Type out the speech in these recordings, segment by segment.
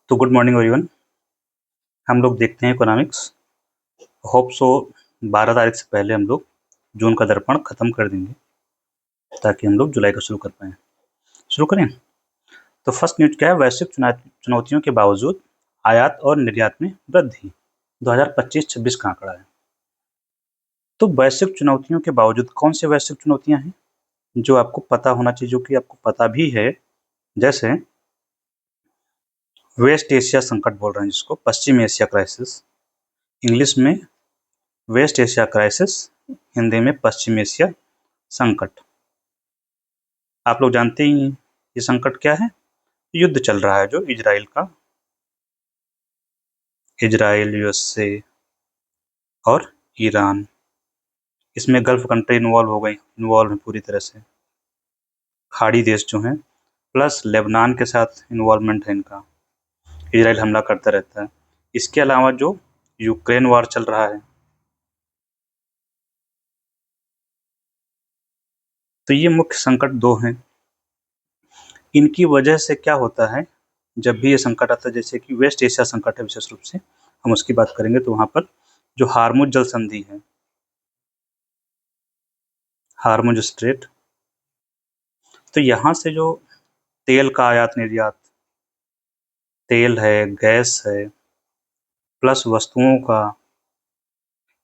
तो good morning everyone. हम लोग देखते हैं इकोनॉमिक्स। होप सो 12 तारीख से पहले हम लोग जून का दर्पण ख़त्म कर देंगे ताकि हम लोग जुलाई का शुरू कर पाएँ। शुरू करें? तो फर्स्ट न्यूज़ क्या है? वैश्विक चुनौतियों के बावजूद आयात और निर्यात में वृद्धि। 2025-26 का आंकड़ा है। तो वैश्विक चुनौतियों के बावजूद कौन सी वैश्विक चुनौतियाँ हैं जो आपको पता होना चाहिए, जो कि आपको पता भी है? जैसे वेस्ट एशिया संकट बोल रहे हैं जिसको, पश्चिम एशिया क्राइसिस, इंग्लिश में वेस्ट एशिया क्राइसिस, हिंदी में पश्चिम एशिया संकट। आप लोग जानते ही हैं ये संकट क्या है। युद्ध चल रहा है जो इजराइल का, इजराइल, यूएसए और ईरान, इसमें गल्फ कंट्री इन्वॉल्व है पूरी तरह से, खाड़ी देश जो हैं, प्लस लेबनान के साथ इन्वॉल्वमेंट है इनका। इजराइल हमला करता रहता है। इसके अलावा जो यूक्रेन वार चल रहा है, तो ये मुख्य संकट दो हैं। इनकी वजह से क्या होता है, जब भी ये संकट आता है, जैसे कि वेस्ट एशिया संकट है विशेष रूप से, हम उसकी बात करेंगे, तो वहाँ पर जो हार्मुज जल संधि है, हार्मुज स्ट्रेट, तो यहाँ से जो तेल का आयात निर्यात, तेल है, गैस है, प्लस वस्तुओं का,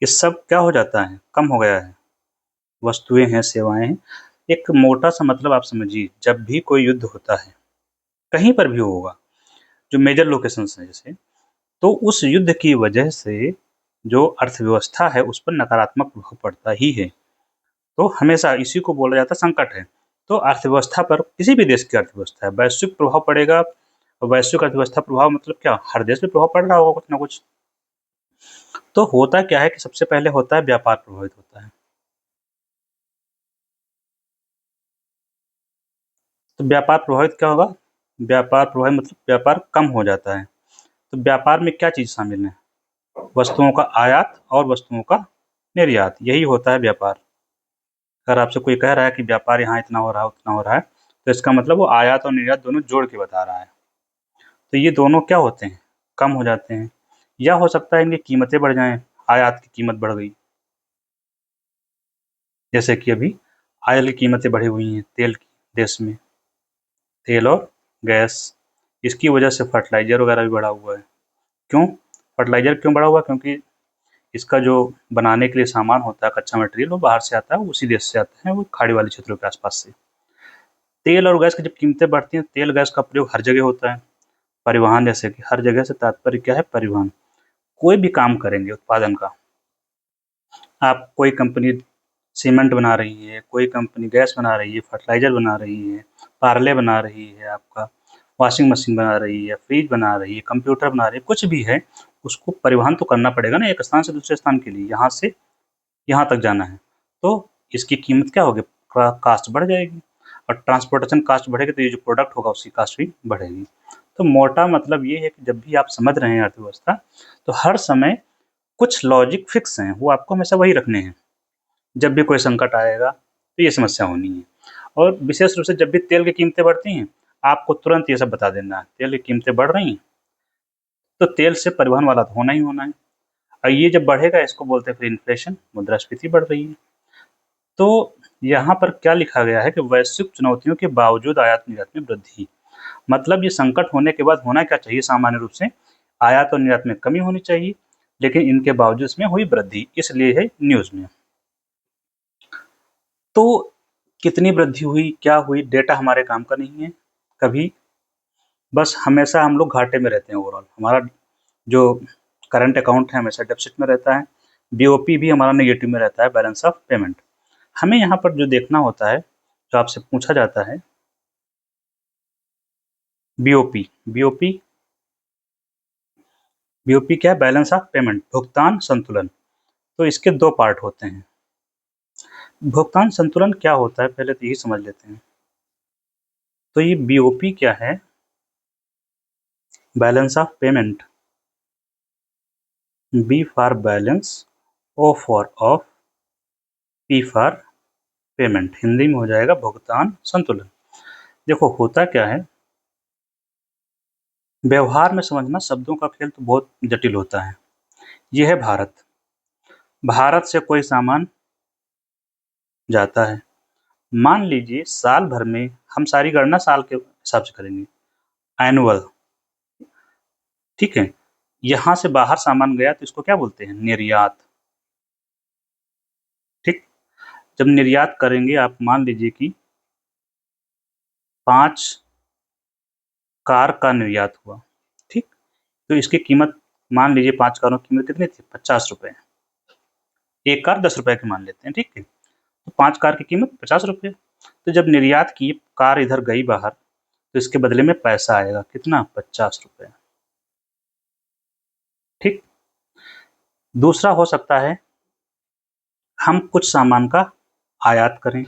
ये सब क्या हो जाता है, कम हो गया है। वस्तुएं हैं, सेवाएं हैं। एक मोटा सा मतलब आप समझिए, जब भी कोई युद्ध होता है, कहीं पर भी होगा, जो मेजर लोकेशंस हैं जैसे, तो उस युद्ध की वजह से जो अर्थव्यवस्था है उस पर नकारात्मक प्रभाव पड़ता ही है। तो हमेशा इसी को बोला जाता है संकट है। तो अर्थव्यवस्था पर, किसी भी देश की अर्थव्यवस्था है, वैश्विक प्रभाव पड़ेगा। वैश्विक अर्थव्यवस्था प्रभाव मतलब क्या, हर देश में प्रभाव पड़ रहा होगा कुछ ना कुछ। तो होता क्या है कि सबसे पहले होता है व्यापार प्रभावित होता है। तो व्यापार प्रभावित क्या होगा, व्यापार प्रभावित मतलब व्यापार कम हो जाता है। तो व्यापार में क्या चीज़ शामिल है, वस्तुओं का आयात और वस्तुओं का निर्यात, यही होता है व्यापार। अगर आपसे कोई कह रहा है कि व्यापार यहाँ इतना हो रहा है, उतना हो रहा है, तो इसका मतलब वो आयात और निर्यात दोनों जोड़ के बता रहा है। तो ये दोनों क्या होते हैं, कम हो जाते हैं। या हो सकता है इनकी कीमतें बढ़ जाएँ, आयात की कीमत बढ़ गई। जैसे कि अभी ऑयल की कीमतें बढ़ी हुई हैं, तेल की, देश में, तेल और गैस। इसकी वजह से फर्टिलाइज़र वगैरह भी बढ़ा हुआ है। क्यों? फर्टिलाइज़र क्यों बढ़ा हुआ है? क्योंकि इसका जो बनाने के लिए सामान होता है, कच्चा मटेरियल, वो बाहर से आता है, वो उसी देश से आता है, वो खाड़ी वाले क्षेत्रों के आस-पास से। तेल और गैस की जब कीमतें बढ़ती हैं, तेल गैस का प्रयोग हर जगह होता है। परिवहन, जैसे कि हर जगह से तात्पर्य क्या है, परिवहन। कोई भी काम करेंगे उत्पादन का, आप कोई कंपनी सीमेंट बना रही है, कोई कंपनी गैस बना रही है, फर्टिलाइज़र बना रही है, पार्ले बना रही है, आपका वॉशिंग मशीन बना रही है, फ्रिज बना रही है, कंप्यूटर बना रही है, कुछ भी है, उसको परिवहन तो करना पड़ेगा ना एक स्थान से दूसरे स्थान के लिए, यहाँ से यहाँ तक जाना है। तो इसकी कीमत क्या होगी, कास्ट बढ़ जाएगी, और ट्रांसपोर्टेशन कास्ट बढ़ेगी तो ये जो प्रोडक्ट होगा उसकी कास्ट भी बढ़ेगी। तो मोटा मतलब ये है कि जब भी आप समझ रहे हैं अर्थव्यवस्था, तो हर समय कुछ लॉजिक फिक्स हैं, वो आपको हमेशा वही रखने हैं। जब भी कोई संकट आएगा तो ये समस्या होनी है। और विशेष रूप से जब भी तेल की कीमतें बढ़ती हैं, आपको तुरंत ये सब बता देना है, तेल की कीमतें बढ़ रही हैं, तो तेल से परिवहन वाला तो होना ही होना है, और ये जब बढ़ेगा इसको बोलते हैं फिर इन्फ्लेशन, मुद्रास्फीति बढ़ रही है। तो यहाँ पर क्या लिखा गया है कि वैश्विक चुनौतियों के बावजूद आयात निर्यात में वृद्धि। मतलब ये संकट होने के बाद होना क्या चाहिए, सामान्य रूप से आयात और निर्यात में कमी होनी चाहिए, लेकिन इनके बावजूद इसमें हुई वृद्धि, इसलिए है न्यूज़ में। तो कितनी वृद्धि हुई, क्या हुई, डेटा हमारे काम का नहीं है कभी। बस हमेशा हम लोग घाटे में रहते हैं। ओवरऑल हमारा जो करंट अकाउंट है हमेशा डेफिसिट में रहता है। बीओपी भी हमारा नेगेटिव में रहता है, बैलेंस ऑफ पेमेंट। हमें यहाँ पर जो देखना होता है, जो आपसे पूछा जाता है, बीओपी, बीओपी, बीओपी क्या है, बैलेंस ऑफ पेमेंट, भुगतान संतुलन। तो इसके दो पार्ट होते हैं। भुगतान संतुलन क्या होता है, पहले तो यही समझ लेते हैं। तो ये बीओपी क्या है, balance of payment, B for balance, O for of, P for payment, Hindi में हो जाएगा भुगतान संतुलन। देखो होता क्या है, व्यवहार में समझना, शब्दों का खेल तो बहुत जटिल होता है। ये है भारत। भारत से कोई सामान जाता है। मान लीजिए साल भर में, हम सारी गणना साल के हिसाब से करेंगे, एनुअल, ठीक है। यहाँ से बाहर सामान गया तो इसको क्या बोलते हैं? निर्यात, ठीक। जब निर्यात करेंगे आप, मान लीजिए कि 5 कार का निर्यात हुआ, ठीक। तो इसकी कीमत, मान लीजिए 5 कारों की कीमत कितनी थी? 50 रुपए। एक कार 10 रुपए की मान लेते हैं, ठीक है। तो 5 कार की कीमत 50 रुपए। तो जब निर्यात की कार इधर गई बाहर, तो इसके बदले में पैसा आएगा, कितना? 50 रुपए, ठीक। दूसरा हो सकता है हम कुछ सामान का आयात करें,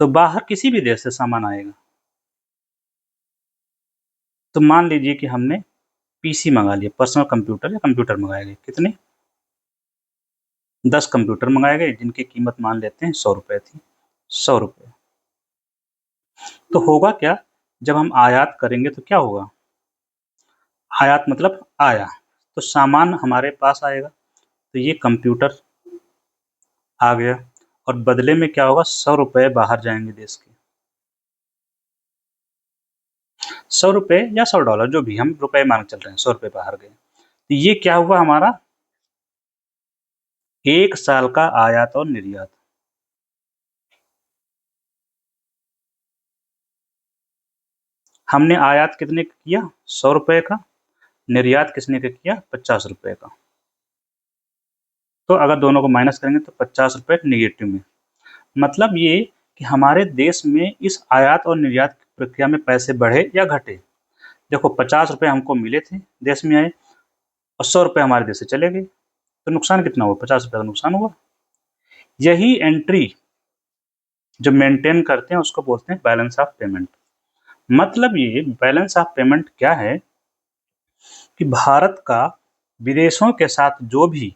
तो बाहर किसी भी देश से सामान आएगा। तो मान लीजिए कि हमने पीसी मंगा लिया, पर्सनल कंप्यूटर या कंप्यूटर मंगाए गए, कितने? 10 कंप्यूटर मंगाए गए जिनकी कीमत मान लेते हैं 100 रुपए थी। 100 रुपए। तो होगा क्या, जब हम आयात करेंगे तो क्या होगा? आयात मतलब आया, तो सामान हमारे पास आएगा, तो ये कंप्यूटर आ गया, और बदले में क्या होगा? 100 रुपए बाहर जाएंगे देश के। 100 रुपए या 100 डॉलर, जो भी, हम रुपए मान के चल रहे हैं, 100 रुपए बाहर गए। तो ये क्या हुआ हमारा? 1 साल का आयात और निर्यात। हमने आयात कितने का किया? 100 रुपए का। निर्यात किसने का किया? 50 रुपए का। तो अगर दोनों को माइनस करेंगे तो 50 रुपए नेगेटिव में। मतलब ये कि हमारे देश में इस आयात और निर्यात की प्रक्रिया में पैसे बढ़े या घटे। देखो 50 रुपए हमको मिले थे, देश में आए, और 100 रुपए हमारे देश से चले गए, तो नुकसान कितना हुआ? 50 रुपए का नुकसान हुआ। यही एंट्री जो मेंटेन करते हैं उसको बोलते हैं बैलेंस ऑफ पेमेंट। मतलब ये बैलेंस ऑफ पेमेंट क्या है कि भारत का विदेशों के साथ जो भी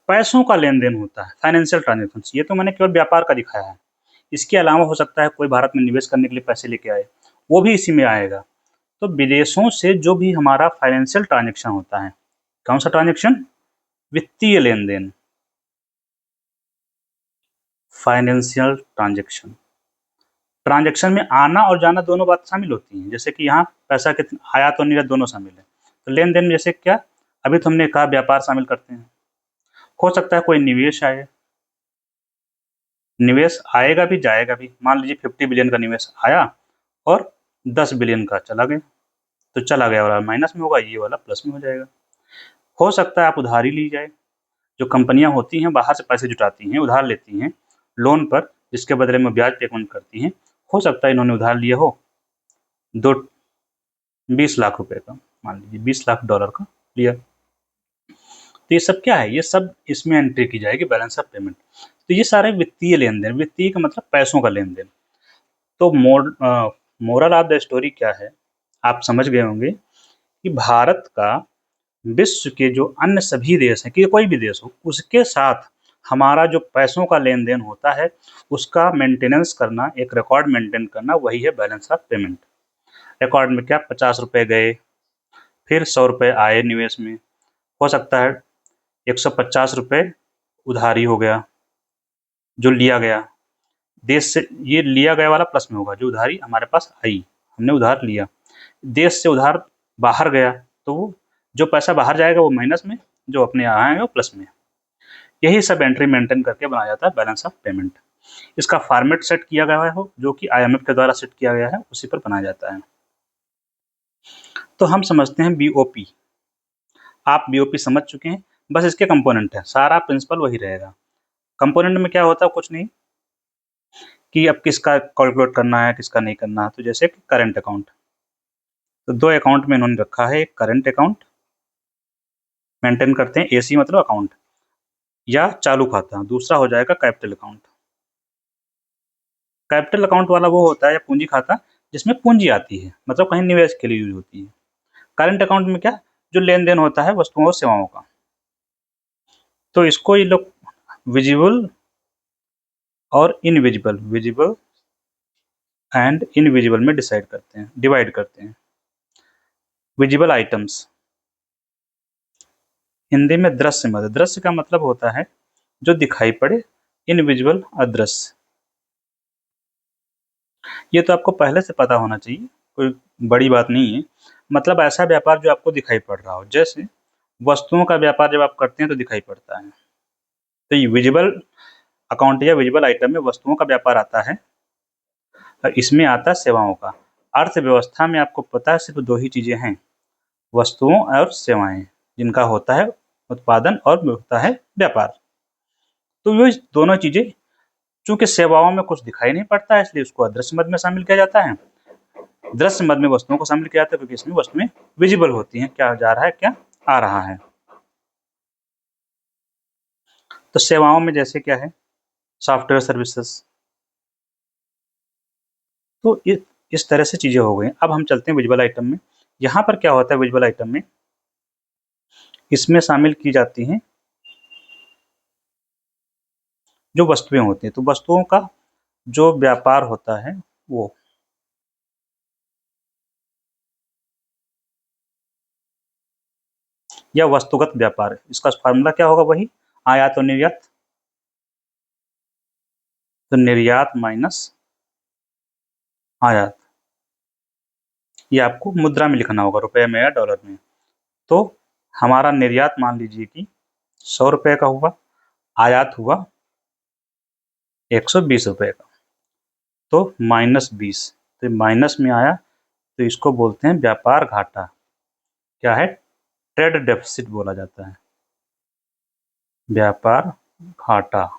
पैसों का लेन देन होता है, फाइनेंशियल ट्रांजेक्शन, ये तो मैंने केवल व्यापार का दिखाया है। इसके अलावा हो सकता है कोई भारत में निवेश करने के लिए पैसे लेके आए, वो भी इसी में आएगा। तो विदेशों से जो भी हमारा फाइनेंशियल ट्रांजेक्शन होता है, कौन सा ट्रांजेक्शन? वित्तीय लेन देन, फाइनेंशियल ट्रांजेक्शन। ट्रांजेक्शन में आना और जाना दोनों बात शामिल होती हैं, जैसे कि यहाँ पैसा कितना आयात और निर्यात दोनों शामिल है। तो लेन देन में जैसे क्या, अभी तो हमने कहा व्यापार शामिल करते हैं। हो सकता है कोई निवेश आए, निवेश आएगा भी जाएगा भी। मान लीजिए 50 बिलियन का निवेश आया और 10 बिलियन का चला गया, तो चला गया वाला माइनस में होगा, ये वाला प्लस में हो जाएगा। हो सकता है आप उधारी ली जाए, जो कंपनियां होती हैं बाहर से पैसे जुटाती हैं, उधार लेती हैं लोन पर, जिसके बदले में ब्याज पेमेंट करती हैं। हो सकता है इन्होंने उधार लिया हो दो 20 लाख रुपए का, मान लीजिए 20 लाख डॉलर का लिया। तो ये सब क्या है? ये सब इसमें एंट्री की जाएगी बैलेंस ऑफ पेमेंट। तो ये सारे वित्तीय लेन देन, वित्तीय का मतलब पैसों का लेन देन। तो मोरल ऑफ द स्टोरी क्या है, आप समझ गए होंगे कि भारत का विश्व के जो अन्य सभी देश हैं, कि कोई भी देश हो, उसके साथ हमारा जो पैसों का लेन देन होता है उसका मेंटेनेंस करना, एक रिकॉर्ड मेंटेन करना, वही है बैलेंस ऑफ पेमेंट। रिकॉर्ड में क्या, 50 रुपए गए, फिर 100 रुपए आए निवेश में, हो सकता है 150 रुपए उधारी हो गया जो लिया गया देश से, ये लिया गया वाला प्लस में होगा, जो उधारी हमारे पास आई, हमने उधार लिया, देश से उधार बाहर गया, तो वो जो पैसा बाहर जाएगा वो माइनस में, जो अपने यहाँ आएगा वो प्लस में। यही सब एंट्री मेंटेन करके बनाया जाता है बैलेंस ऑफ पेमेंट। इसका फॉर्मेट सेट किया गया हो, जो कि IMF के द्वारा सेट किया गया है, उसी पर बनाया जाता है। तो हम समझते हैं BOP। आप BOP समझ चुके हैं, बस इसके कंपोनेंट है, सारा प्रिंसिपल वही रहेगा। कंपोनेंट में क्या होता है? कुछ नहीं, कि अब किसका कैलकुलेट करना है किसका नहीं करना है। तो जैसे कि करंट अकाउंट, तो 2 अकाउंट में इन्होंने रखा है, एक करंट अकाउंट मेंटेन करते हैं, AC मतलब अकाउंट या चालू खाता, दूसरा हो जाएगा कैपिटल अकाउंट। कैपिटल अकाउंट वाला वो होता है या पूंजी खाता जिसमें पूंजी आती है, मतलब कहीं निवेश के लिए यूज होती है। करंट अकाउंट में क्या, जो लेन देन होता है वस्तुओं और सेवाओं का। तो इसको ये लोग विजिबल और इनविजिबल, विजिबल एंड इनविजिबल में डिवाइड करते हैं। विजिबल आइटम्स, हिंदी में दृश्य मद, दृश्य का मतलब होता है जो दिखाई पड़े, इनविजिबल अदृश्य। ये तो आपको पहले से पता होना चाहिए, कोई बड़ी बात नहीं है। मतलब ऐसा व्यापार जो आपको दिखाई पड़ रहा हो, जैसे वस्तुओं का व्यापार जब आप करते हैं तो दिखाई पड़ता है। तो ये विजिबल अकाउंट या विजिबल आइटम में वस्तुओं का व्यापार आता है, और इसमें आता है सेवाओं का। अर्थव्यवस्था में आपको पता है सिर्फ 2 ही चीजें हैं, वस्तुओं और सेवाएं, जिनका होता है उत्पादन और होता है व्यापार। तो ये दोनों चीजें, चूंकि सेवाओं में कुछ दिखाई नहीं पड़ता है, इसलिए उसको अदृश्य मद में शामिल किया जाता है। दृश्य मद में वस्तुओं को शामिल किया जाता है, क्योंकि इसमें वस्तुएं विजिबल होती हैं, क्या जा रहा है, क्या आ रहा है। तो सेवाओं में जैसे क्या है, सॉफ्टवेयर सर्विसेज। तो इस तरह से चीजें हो गई। अब हम चलते हैं विजुअल आइटम में। यहाँ पर क्या होता है विजुअल आइटम में, इसमें शामिल की जाती हैं जो वस्तुएं होती हैं। तो वस्तुओं का जो व्यापार होता है वो, या वस्तुगत व्यापार, इसका फार्मूला क्या होगा, वही आयात और निर्यात। तो निर्यात माइनस आयात, ये आपको मुद्रा में लिखना होगा, रुपए में या डॉलर में। तो हमारा निर्यात मान लीजिए कि 100 रुपए का हुआ, आयात हुआ 120 रुपए का, तो -20, तो माइनस में आया, तो इसको बोलते हैं व्यापार घाटा। क्या है, ट्रेड डेफिसिट बोला जाता है, व्यापार घाटा।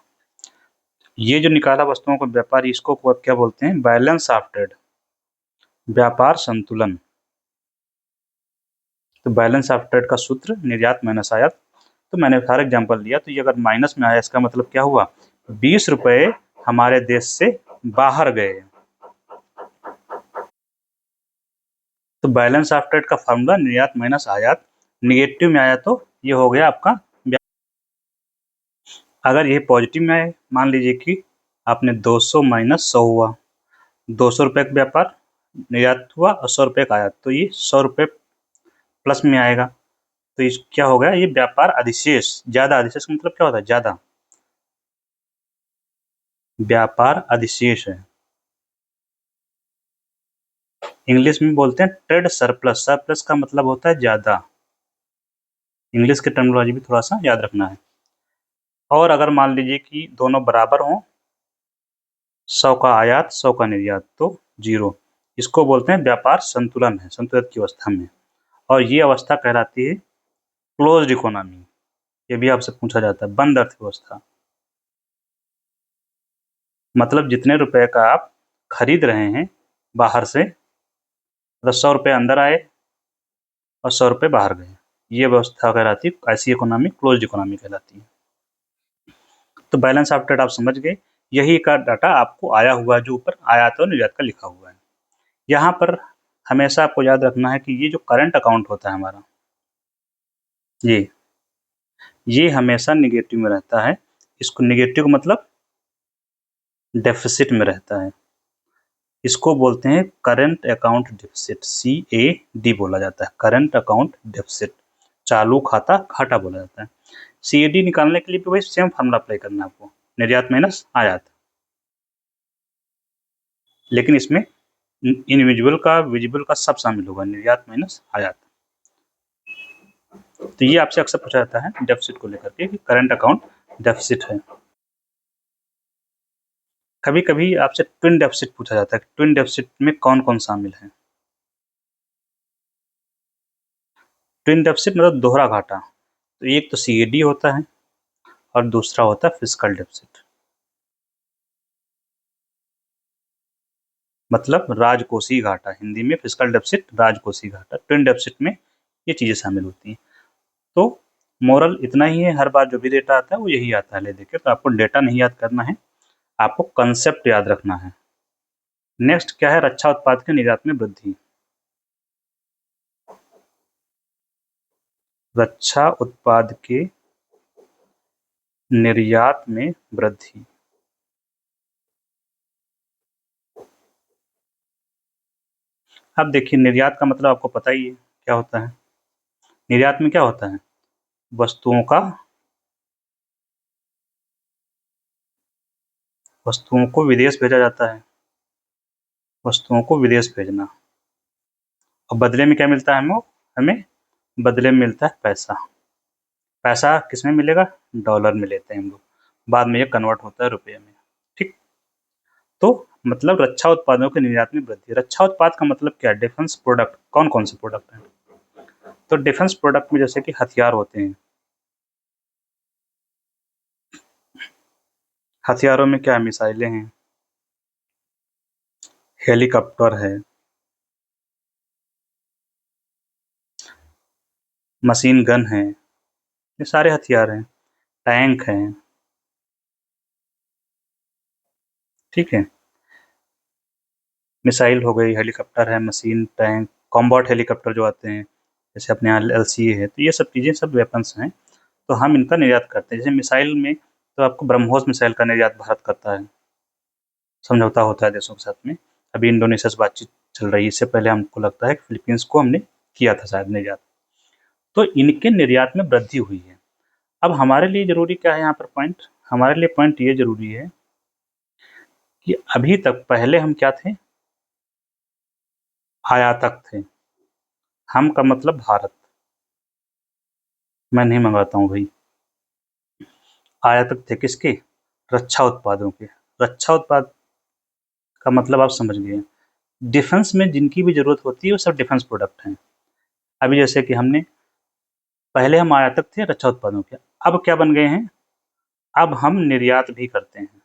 ये जो निकाला वस्तुओं का व्यापार, इसको क्या बोलते हैं, बैलेंस ऑफ ट्रेड, व्यापार संतुलन। तो बैलेंस ऑफ ट्रेड का सूत्र निर्यात माइनस आयात। तो मैंने हर एग्जाम्पल लिया, तो ये अगर माइनस में आया, इसका मतलब क्या हुआ, 20 रुपए हमारे देश से बाहर गए। तो बैलेंस ऑफ ट्रेड का फार्मूला निर्यात माइनस आयात, निगेटिव में आया तो ये हो गया आपका। अगर ये पॉजिटिव में आए, मान लीजिए कि आपने 200 माइनस 100 हुआ, 200 रुपए का व्यापार निर्यात हुआ और 100 रुपए का आयात, तो ये 100 रुपए प्लस में आएगा। तो इस क्या हो गया, ये व्यापार अधिशेष, ज्यादा। अधिशेष का मतलब क्या होता है, ज्यादा, व्यापार अधिशेष है। इंग्लिश में बोलते हैं ट्रेड सरप्लस, सरप्लस का मतलब होता है ज्यादा। इंग्लिश की टर्मिनोलॉजी भी थोड़ा सा याद रखना है। और अगर मान लीजिए कि दोनों बराबर हों, 100 का आयात 100 का निर्यात, तो 0, इसको बोलते हैं व्यापार संतुलन है, संतुलित की अवस्था में। और ये अवस्था कहलाती है क्लोज्ड इकोनॉमी। ये भी आपसे पूछा जाता है, बंद अर्थव्यवस्था। मतलब जितने रुपए का आप खरीद रहे हैं बाहर से, मतलब 100 रुपए अंदर आए और 100 रुपए बाहर गए, ये व्यवस्था कहलाती है, ऐसी इकोनॉमी क्लोज्ड इकोनॉमी कहलाती है। तो बैलेंस ऑफ ट्रेड आप समझ गए, यही का डाटा आपको आया हुआ है, जो ऊपर आयात और निर्यात का लिखा हुआ है। यहाँ पर हमेशा आपको याद रखना है कि ये जो करंट अकाउंट होता है हमारा, ये हमेशा निगेटिव में रहता है। इसको निगेटिव मतलब डेफिसिट में रहता है। इसको बोलते हैं करंट अकाउंट डेफिसिट, CAD बोला जाता है, करंट अकाउंट डेफिसिट, चालू खाता घाटा बोला जाता है। CAD निकालने के लिए भी वही सेम फार्मूला अप्लाई करना है आपको, निर्यात माइनस आयात। लेकिन इसमें इनविजिबल का विजिबल का सब शामिल होगा, निर्यात माइनस आयात। तो ये आपसे अक्सर पूछा जाता है डेफिसिट को लेकर के, कि करंट अकाउंट डेफिसिट है। कभी कभी आपसे ट्विन डेफिसिट पूछा जाता है, ट्विन डेफिसिट में कौन कौन शामिल है। ट्विन डेफिसिट मतलब दोहरा घाटा। तो एक तो CAD होता है और दूसरा होता है फिस्कल डेफिसिट, मतलब राजकोषीय घाटा। हिंदी में फिस्कल डेफिसिट, राजकोषीय घाटा। ट्विन डेफिसिट में ये चीजें शामिल होती हैं। तो मोरल इतना ही है, हर बार जो भी डेटा आता है वो यही आता है, ले देखिए। तो आपको डेटा नहीं याद करना है, आपको कंसेप्ट याद रखना है। नेक्स्ट क्या है, रक्षा उत्पाद के निर्यात में वृद्धि। रक्षा उत्पाद के निर्यात में वृद्धि। अब देखिए निर्यात का मतलब आपको पता ही है क्या होता है। निर्यात में क्या होता है, वस्तुओं को विदेश भेजा जाता है, वस्तुओं को विदेश भेजना, और बदले में क्या मिलता है हमें बदले में मिलता है पैसा। पैसा किसमें मिलेगा, डॉलर में लेते हैं हम लोग, बाद में ये कन्वर्ट होता है रुपये में। ठीक, तो मतलब रक्षा उत्पादों के निर्यात में वृद्धि। रक्षा उत्पाद का मतलब क्या है, डिफेंस प्रोडक्ट। कौन कौन से प्रोडक्ट हैं, तो डिफेंस प्रोडक्ट में जैसे कि हथियार होते हैं, हथियारों में क्या है, मिसाइलें हैं, हेलीकॉप्टर है, मशीन गन है, ये सारे हथियार हैं, टैंक हैं। ठीक है, मिसाइल हो गई, हेलीकॉप्टर है, मशीन, टैंक, कॉम्बैट हेलीकॉप्टर जो आते हैं, जैसे अपने यहाँ LCA है, तो ये सब चीज़ें सब वेपन्स हैं, तो हम इनका निर्यात करते हैं। जैसे मिसाइल में तो आपको ब्रह्मोस मिसाइल का निर्यात भारत करता है, समझौता होता है देशों के साथ में। अभी इंडोनेशिया से बातचीत चल रही है, इससे पहले हमको लगता है कि फिलीपींस को हमने किया था शायद निर्यात। तो इनके निर्यात में वृद्धि हुई है। अब हमारे लिए ज़रूरी क्या है यहाँ पर पॉइंट, हमारे लिए पॉइंट ये ज़रूरी है कि अभी तक पहले हम क्या थे, आयातक थे। हम का मतलब भारत, मैं नहीं मंगाता हूँ भाई। आयातक थे किसके, रक्षा उत्पादों के। रक्षा उत्पाद का मतलब आप समझ गए, डिफेंस में जिनकी भी जरूरत होती है वो सब डिफेंस प्रोडक्ट हैं। अभी जैसे कि हमने, पहले हम आयातक थे रक्षा उत्पादों के, अब क्या बन गए हैं, अब हम निर्यात भी करते हैं,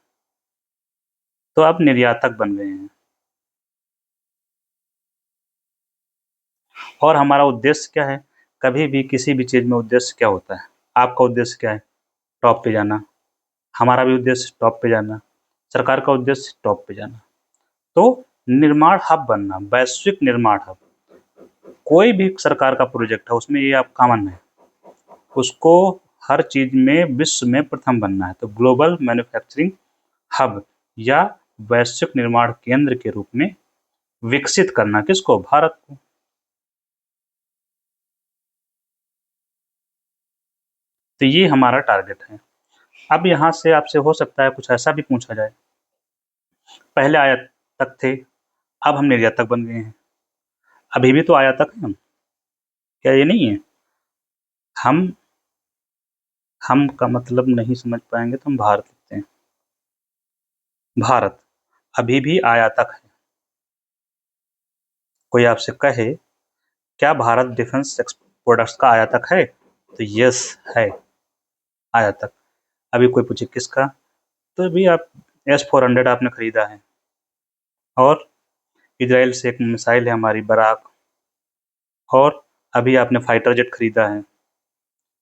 तो अब निर्यातक बन गए हैं। और हमारा उद्देश्य क्या है, कभी भी किसी भी चीज़ में उद्देश्य क्या होता है, आपका उद्देश्य क्या है, टॉप पे जाना, हमारा भी उद्देश्य टॉप पे जाना, सरकार का उद्देश्य टॉप पे जाना। तो निर्माण हब बनना, वैश्विक निर्माण हब, कोई भी सरकार का प्रोजेक्ट है उसमें ये आप कॉमन है, उसको हर चीज़ में विश्व में प्रथम बनना है, तो ग्लोबल मैन्युफैक्चरिंग हब या वैश्विक निर्माण केंद्र के रूप में विकसित करना, किसको, भारत को। तो ये हमारा टारगेट है। अब यहाँ से आपसे हो सकता है कुछ ऐसा भी पूछा जाए, पहले आयातक थे, अब हम निर्यातक बन गए हैं, अभी भी तो आयातक हैं हम, क्या ये नहीं है। हम हम का मतलब नहीं समझ पाएंगे तो हम भारत लिखते हैं, भारत अभी भी आयातक है। कोई आपसे कहे क्या भारत डिफेंस प्रोडक्ट्स का आयातक है, तो यस है आयातक। अभी कोई पूछे किसका, तो अभी आप S-400 आपने खरीदा है, और इजराइल से एक मिसाइल है हमारी बराक, और अभी आपने फाइटर जेट खरीदा है,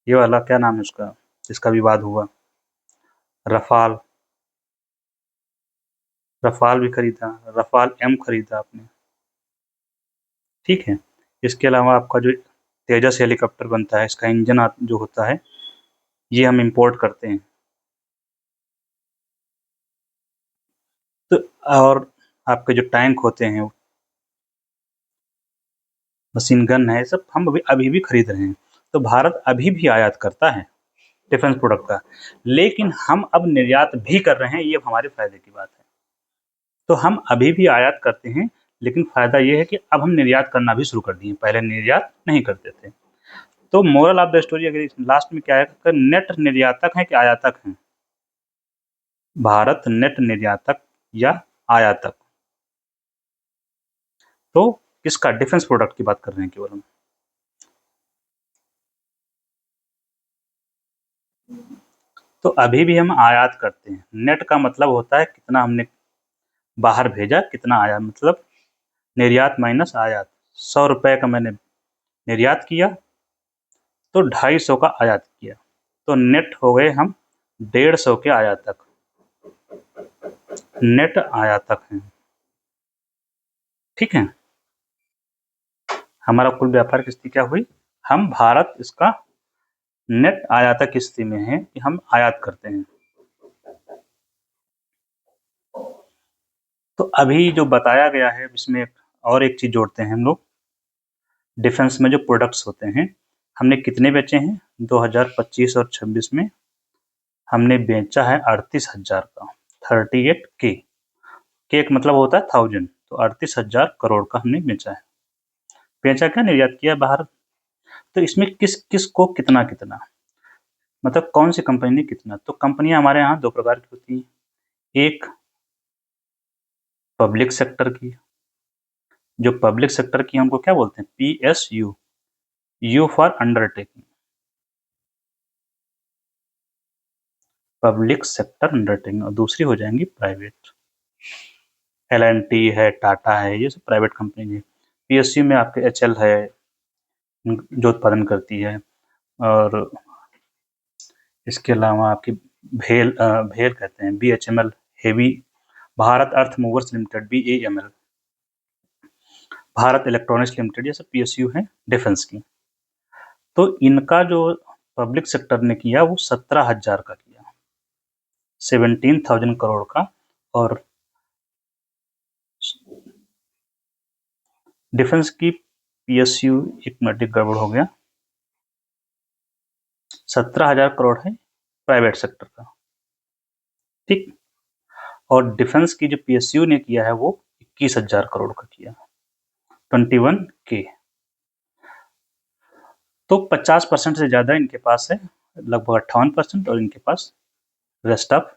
ये वाला क्या नाम है उसका जिसका विवाद हुआ, रफाल, रफाल भी खरीदा, रफाल M खरीदा आपने। ठीक है, इसके अलावा आपका जो तेजस हेलीकॉप्टर बनता है, इसका इंजन जो होता है ये हम इंपोर्ट करते हैं। तो और आपके जो टैंक होते हैं, मशीन गन है, सब हम अभी भी खरीद रहे हैं। तो भारत अभी भी आयात करता है डिफेंस प्रोडक्ट का, लेकिन हम अब निर्यात भी कर रहे हैं, ये हमारे फायदे की बात है। तो हम अभी भी आयात करते हैं, लेकिन फायदा ये है कि अब हम निर्यात करना भी शुरू कर दिए, पहले निर्यात नहीं करते थे। तो मोरल ऑफ द स्टोरी अगर लास्ट में क्या है, नेट निर्यातक है कि आयातक है, भारत नेट निर्यातक या आयातक, तो किसका, डिफेंस प्रोडक्ट की बात कर रहे हैं केवल हम। तो अभी भी हम आयात करते हैं, नेट का मतलब होता है कितना हमने बाहर भेजा, कितना आया, मतलब निर्यात माइनस आयात। 100 रुपए का मैंने निर्यात किया, तो 250 का आयात किया, तो नेट हो गए हम 150 के आयातक, नेट आयातक हैं। ठीक है, हमारा कुल व्यापार की स्थिति क्या हुई, हम भारत इसका नेट आयातक की स्थिति में है कि हम आयात करते हैं। तो अभी जो बताया गया है इसमें और एक चीज़ जोड़ते हैं हम लोग, डिफेंस में जो प्रोडक्ट्स होते हैं, हमने कितने बेचे हैं 2025 और 26 में? हमने बेचा है 38,000 का, 38K। के का मतलब होता है 1000, तो 38,000 करोड़ का हमने बेचा है। बेचा क्या, निर्यात किया बाहर। तो इसमें किस किस को कितना कितना, मतलब कौन सी कंपनी ने कितना? तो कंपनियां हमारे यहाँ दो प्रकार की होती हैं, एक पब्लिक सेक्टर की, जो पब्लिक सेक्टर की हमको क्या बोलते हैं, PSU, you for undertaking, public sector undertaking. और दूसरी हो जाएंगी प्राइवेट, L&T है, टाटा है, ये सब प्राइवेट कंपनी है। PSU में आपके HL है जो उत्पादन करती है, और इसके अलावा आपकी भेल कहते हैं, BHML heavy, Bharat Earth Movers Limited BAML, Bharat Electronics Limited, ये सब PSU हैं डिफेंस की। तो इनका जो पब्लिक सेक्टर ने किया वो 17,000 का किया, 17,000 करोड़ का। और डिफेंस की PSU, एक मिनट गड़बड़ हो गया, 17,000 करोड़ है प्राइवेट सेक्टर का, ठीक। और डिफेंस की जो PSU ने किया है वो 21,000 करोड़ का किया, 21K। तो 50% से ज़्यादा इनके पास है, लगभग 58%, और इनके पास रेस्ट ऑफ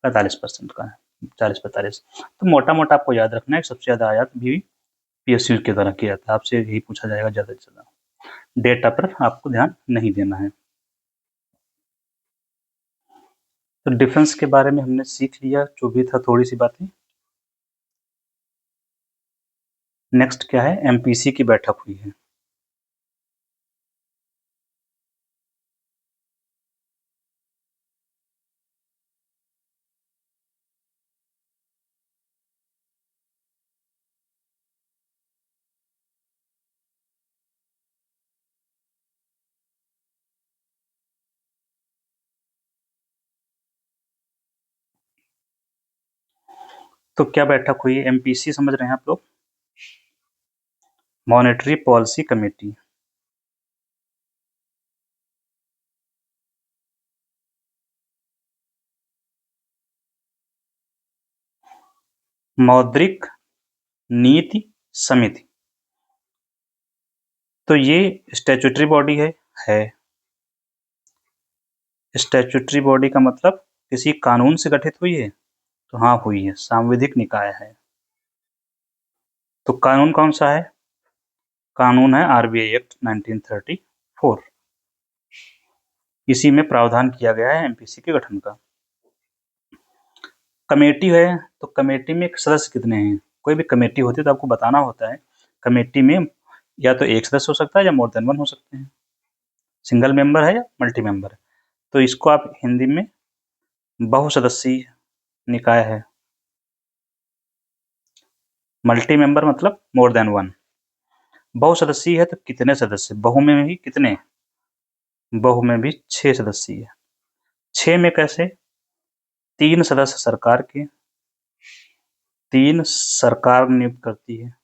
45% का है, 40-45। तो मोटा मोटा आपको याद रखना है, सबसे ज़्यादा आयात भी PSU के द्वारा किया जाता है। आपसे यही पूछा जाएगा ज़्यादा से ज़्यादा, डेटा पर आपको ध्यान नहीं देना है। तो डिफेंस के बारे में हमने सीख लिया, जो भी था थोड़ी सी बातें। नेक्स्ट क्या है, MPC की बैठक हुई है। तो क्या बैठक हुई है, MPC समझ रहे हैं आप लोग, मॉनेटरी पॉलिसी कमेटी। मौद्रिक नीति समिति, तो ये स्टैट्यूटरी बॉडी है। स्टैट्यूटरी बॉडी का मतलब किसी कानून से गठित हुई है, तो हाँ हुई है, सांविधिक निकाय है। तो कानून कौन सा है, कानून है RBI एक्ट 1934, इसी में प्रावधान किया गया है MPC के गठन का। कमेटी है, तो कमेटी में सदस्य कितने हैं, कोई भी कमेटी होती है तो आपको बताना होता है, कमेटी में या तो एक सदस्य हो सकता है या मोर देन वन हो सकते हैं, सिंगल मेंबर है या मल्टी मेंबर है। तो इसको आप हिंदी में बहुसदस्यीय निकाय है। मल्टी मेंबर मतलब मोर देन वन। बहुसदस्यीय है तो कितने सदस्य, बहु में भी कितने, बहु में भी 6 सदस्यीय है। 6 में कैसे, 3 सदस्य सरकार के, 3 सरकार नियुक्त करती है,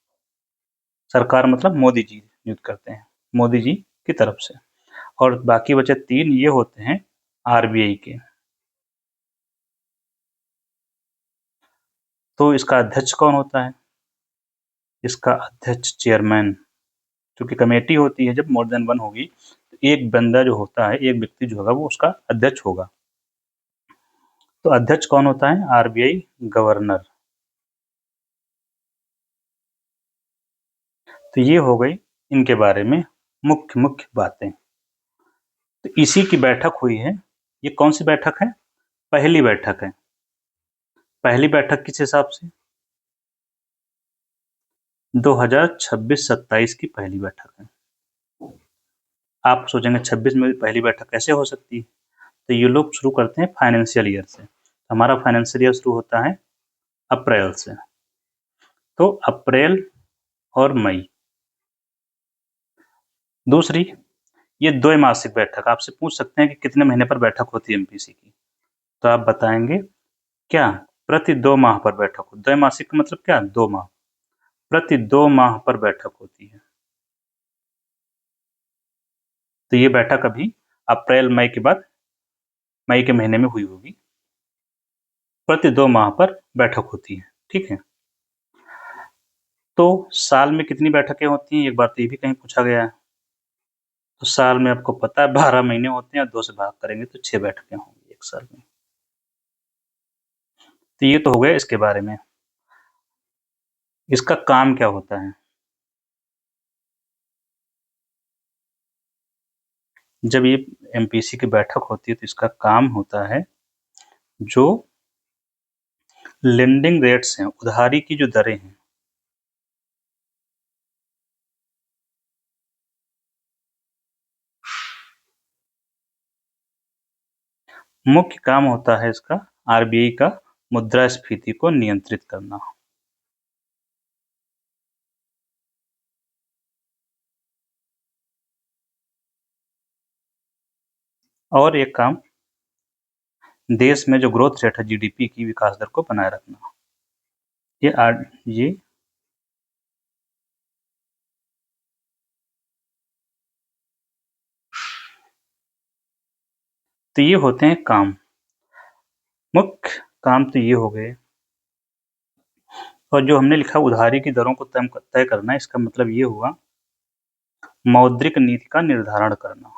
सरकार मतलब मोदी जी नियुक्त करते हैं, मोदी जी की तरफ से, और बाकी बचे 3 ये होते हैं RBI के। तो इसका अध्यक्ष कौन होता है, इसका अध्यक्ष चेयरमैन, क्योंकि कमेटी होती है जब मोर देन वन होगी, तो एक बंदा जो होता है, एक व्यक्ति जो होगा वो उसका अध्यक्ष होगा। तो अध्यक्ष कौन होता है, RBI गवर्नर। तो ये हो गई इनके बारे में मुख्य मुख्य बातें। तो इसी की बैठक हुई है, ये कौन सी बैठक है, पहली बैठक है। पहली बैठक किस हिसाब से, 2026-27 की पहली बैठक है। आप सोचेंगे 26 में पहली बैठक कैसे हो सकती है, तो ये लोग शुरू करते हैं फाइनेंशियल ईयर से। हमारा फाइनेंशियल ईयर शुरू होता है अप्रैल से, तो अप्रैल और मई। दूसरी, ये द्वैमासिक बैठक, आपसे पूछ सकते हैं कि कितने महीने पर बैठक होती है MPC की, तो आप बताएंगे क्या, प्रति 2 माह पर बैठक हो। द्वैमासिक का मतलब क्या, 2 माह। प्रति 2 माह पर बैठक होती है। तो ये बैठक अभी अप्रैल मई के बाद मई के महीने में हुई होगी। प्रति 2 माह पर बैठक होती है, ठीक है। तो साल में कितनी बैठकें होती हैं, एक बार तो ये भी कहीं पूछा गया है। तो साल में आपको पता है 12 महीने होते हैं, 2 से भाग करेंगे तो 6 बैठकें होंगी एक साल में। तो ये तो हो गया इसके बारे में। इसका काम क्या होता है? जब ये एमपीसी की बैठक होती है तो इसका काम होता है जो लेंडिंग रेट्स हैं, उधारी की जो दरें हैं, मुख्य काम होता है इसका आरबीआई का मुद्रास्फीति को नियंत्रित करना। और एक काम देश में जो ग्रोथ रेट है जीडीपी की, विकास दर को बनाए रखना। ये तो ये होते हैं काम, मुख्य काम तो ये हो गए। और जो हमने लिखा उधारी की दरों को तय करना, इसका मतलब ये हुआ मौद्रिक नीति का निर्धारण करना।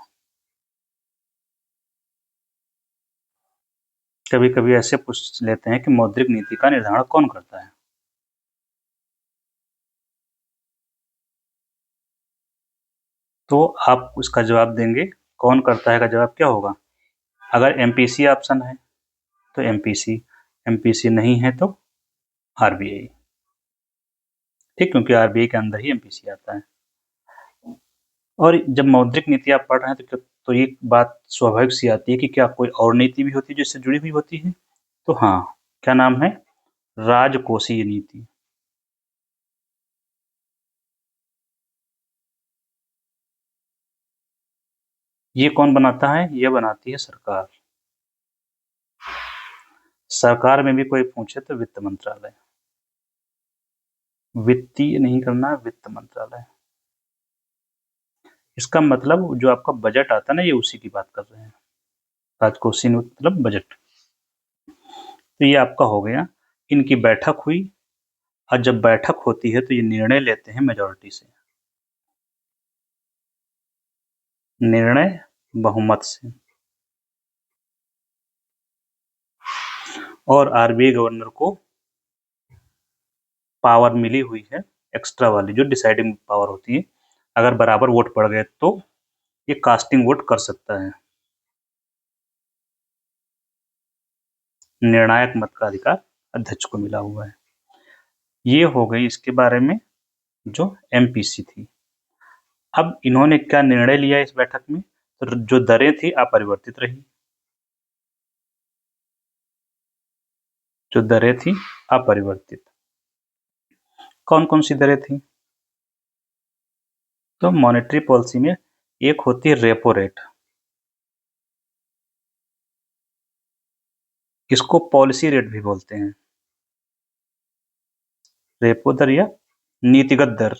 कभी कभी ऐसे पूछ लेते हैं कि मौद्रिक नीति का निर्धारण कौन करता है? तो आप उसका जवाब देंगे कौन करता है का जवाब क्या होगा? अगर एमपीसी ऑप्शन है तो एमपीसी, एमपीसी नहीं है तो आरबीआई, ठीक, क्योंकि आरबीआई के अंदर ही एमपीसी आता है। और जब मौद्रिक नीति आप पढ़ रहे हैं तो ये बात स्वाभाविक सी आती है कि क्या कोई और नीति भी होती है जो इससे जुड़ी हुई होती है? तो हाँ, क्या नाम है? राजकोषीय नीति। ये कौन बनाता है? ये बनाती है सरकार। सरकार में भी कोई पूछे तो वित्त मंत्रालय, वित्तीय नहीं करना, वित्त मंत्रालय। इसका मतलब जो आपका बजट आता है ना, ये उसी की बात कर रहे हैं। राजकोषीय मतलब बजट। तो ये आपका हो गया, इनकी बैठक हुई, और जब बैठक होती है तो ये निर्णय लेते हैं मेजॉरिटी से, निर्णय बहुमत से। और आरबीआई गवर्नर को पावर मिली हुई है एक्स्ट्रा वाली, जो डिसाइडिंग पावर होती है। अगर बराबर वोट पड़ गए तो ये कास्टिंग वोट कर सकता है। निर्णायक मत का अधिकार अध्यक्ष को मिला हुआ है। ये हो गई इसके बारे में जो एमपीसी थी। अब इन्होंने क्या निर्णय लिया इस बैठक में? तो जो दरें थी अपरिवर्तित रही। जो दरें थी अपरिवर्तित। कौन कौन सी दरें थी? तो मॉनेटरी पॉलिसी में एक होती है रेपो रेट, इसको पॉलिसी रेट भी बोलते हैं। रेपो दर या नीतिगत दर।